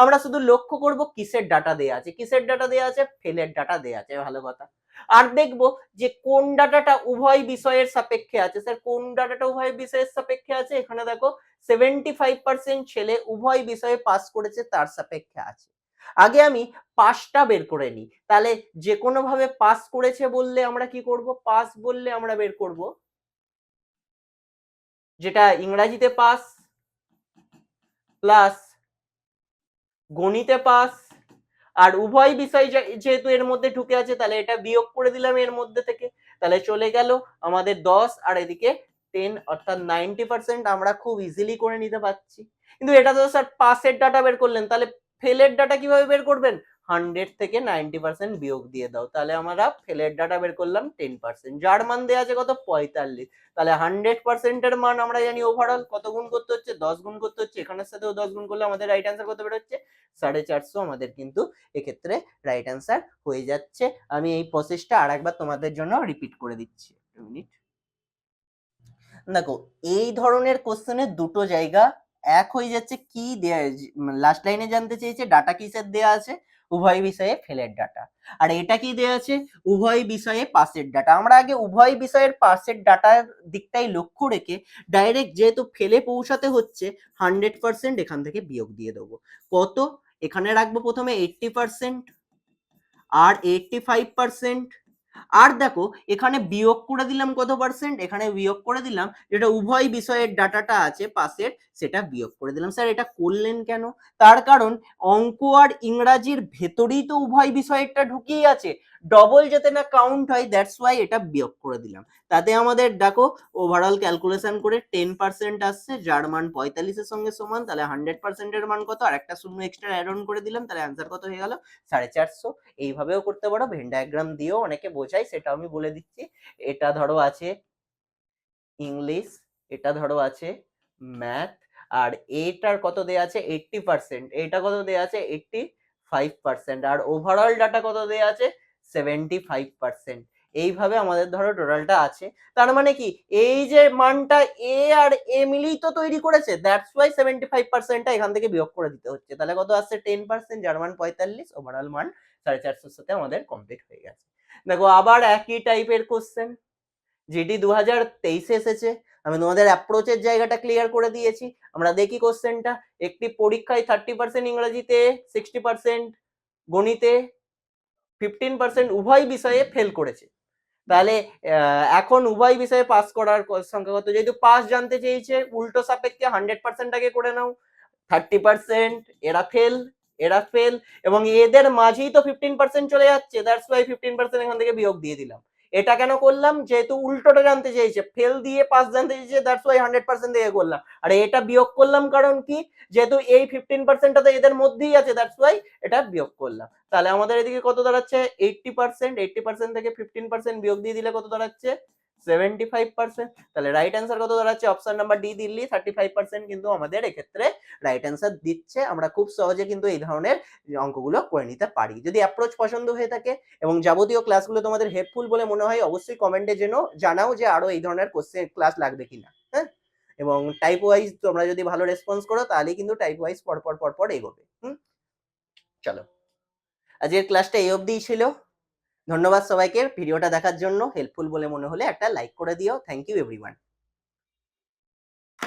আমরা শুধু লক্ষ্য করব কিসের ডাটা দেয়া আছে, কিসের ডাটা দেয়া আছে, ফেলের ডাটা দেয়া আছে, ভালো কথা। আর দেখবো যে কোন ডাটাটা উভয় বিষয়ের সাপেক্ষে আছে। স্যার কোন ডাটাটা উভয় বিষয়ের সাপেক্ষে আছে, এখানে দেখো 75% ছেলে উভয় বিষয়ে পাস করেছে তার সাপেক্ষে আছে। আগে আমি পাসটা বের করে নিই, তাহলে যে কোনো ভাবে পাস করেছে বললে আমরা কি করব, পাস বললে আমরা বের করব যেটা ইংরাজিতে পাস প্লাস গণিতে পাস, আর উভয় বিষয় যেহেতু এর মধ্যে ঢুকে আছে তাহলে এটা বিয়োগ করে দিলাম এর মধ্যে থেকে, তাহলে চলে গেল আমাদের 10 আর এদিকে 10, অর্থাৎ 90% আমরা খুব ইজিলি করে নিতে পারছি। কিন্তু এটা তো স্যার পাসের ডাটা বের করলেন, তাহলে ফেলের ডাটা কিভাবে বের করবেন, 100 থেকে 90% বিয়োগ দিয়ে দাও, তাহলে আমরা ফেলের ডাটা বের করলাম 10%, যার মান দেওয়া আছে কত, 45। তাহলে 100% এর মান আমরা জানি ওভারঅল কত গুণ করতে হচ্ছে, 10 গুণ করতে হচ্ছে, এখানের সাথেও 10 গুণ করলে আমাদের রাইট অ্যান্সার কত বেরোচ্ছে, 450 আমাদের কিন্তু এক্ষেত্রে রাইট অ্যান্সার হয়ে যাচ্ছে। আমি এই প্রসেসটা আরেকবার তোমাদের জন্য রিপিট করে দিচ্ছি, একটা মিনিট। দেখো এই ধরনের কোশ্চেনের দুটো জায়গা এক হয়ে যাচ্ছে, কি দেয়া লাস্ট লাইনে জানতে চেয়েছে ডাটা কিসের দেয়া আছে, উভয় বিষয়ে ফেলের ডাটা, আর এটা কি দেয়া আছে, উভয় বিষয়ে পাসের ডাটা। আমরা আগে উভয় বিষয়ের পাসের ডাটার দিকটাই লক্ষ্য রেখে ডাইরেক্ট যেহেতু ফেলে পৌঁছাতে হচ্ছে 100% এখান থেকে বিয়োগ দিয়ে দেবো। কত, এখানে রাখবো প্রথমে 80% আর 85%, আর দেখো এখানে বিয়োগ করে দিলাম কত পার্সেন্ট, এখানে বিয়োগ করে দিলাম যেটা উভয় বিষয়ের ডাটাটা আছে পাশের, সেটা বিয়োগ করে দিলাম। স্যার এটা করলেন কেন, তার কারণ অঙ্ক আর ইংরাজির ভেতরেই তো উভয় বিষয়েরটা ঢুকিয়ে আছে, ডবল যাতে না কাউন্ট হয়, দ্যাটস ওয়াই এটা বিয়োগ করে দিলাম। তাতে আমাদের দেখো ওভারঅল ক্যালকুলেশন করে 10% আসছে, যার মান 45-এর সঙ্গে সমান, তাহলে 100% এর মান কত, আর একটা শূন্য এক্সট্রা অ্যাড অন করে দিলাম, তাহলে অ্যান্সার কত হয়ে গেল, 450। এইভাবেও করতে পারো, ভেন ডায়াগ্রাম দিয়েও অনেকে বোঝায়, সেটা আমি বলে দিচ্ছি। এটা ধরো আছে ইংলিশ, এটা ধরো আছে ম্যাথ, আর এটার কত দেয়া আছে 80%, এটা কত দেয়া আছে 85%, আর ওভারঅল ডাটা কত দেয়া আছে 75%। এইভাবে আমাদের ধরো টোটালটা আছে, তার মানে কি এই যে মানটা এ আর এ মিলেই তো তৈরি করেছে, দ্যাটস ওয়াই 75%টা এখান থেকে বিয়োগ করে দিতে হচ্ছে, তাহলে কত আসছে 10%, যার মান 45, ওভারঅল মান 450 সাথে আমাদের কমপ্লিট হয়ে গেছে। দেখো আবার একই টাইপের কোশ্চেন যেটি 2023-এ এসেছে, আমি তোমাদের অ্যাপ্রোচের জায়গাটা ক্লিয়ার করে দিয়েছি। আমরা দেখি কোশ্চেনটা, একটি পরীক্ষায় 30% ইংরেজিতে, 60% গণিতে, 15% উভয় বিষয়ে ফেল করেছে, তাহলে এখন উভয় বিষয়ে পাস করার সংখ্যা কত, যেহেতু পাস জানতে চেয়েছে উল্টো সাপেক্ষে 100% আগে করে নাও, 30% এরা ফেল, এরা ফেল, এবং এদের মাঝেই তো 15% চলে যাচ্ছে, দ্যাটস ওয়াই 15% এখান থেকে বিয়োগ দিয়ে দিলাম। এটা কেন করলাম, যেহেতু উল্টোটা জানতে চেয়েছে, ফেল দিয়ে পাস জানতে চেয়েছে, দ্যাটস ওয়াই 100% দিয়ে করলাম, আর এটা বিয়োগ করলাম কারণ কি, যেহেতু এই 15%টা তো এদের মধ্যেই আছে, দ্যাটস ওয়াই এটা বিয়োগ করলাম। তাহলে আমাদের এদিকে কত দাঁড়াচ্ছে 80%, 80% থেকে 15% বিয়োগ দিয়ে দিলে কত দাঁড়াচ্ছে 75%। তাহলে রাইট অ্যান্সার কত দাঁড়াচ্ছে, অপশন নাম্বার ডি দিল্লি 35% কিন্তু আমাদের এক্ষেত্রে রাইট অ্যান্সার দিচ্ছে। আমরা খুব সহজে কিন্তু এই ধরনের অঙ্কগুলো করে নিতে পারি। যদি অ্যাপ্রোচ পছন্দ হয়ে থাকে এবং যাবতীয় ক্লাসগুলো তোমাদের হেল্পফুল বলে মনে হয়, অবশ্যই কমেন্টে জানাও যে আরো এই ধরনের কোশ্চেন ক্লাস লাগবে কিনা, হ্যাঁ। এবং টাইপ ওয়াইজ তোমরা যদি ভালো রেসপন্স করো তাহলে কিন্তু টাইপ ওয়াইজ পরপর এগোবে। চলো আজকের ক্লাসটা এই অবধিই ছিল। ধন্যবাদ সবাইকে ভিডিওটা দেখার জন্য, হেল্পফুল বলে মনে হলে একটা লাইক করে দিও। Thank you everyone.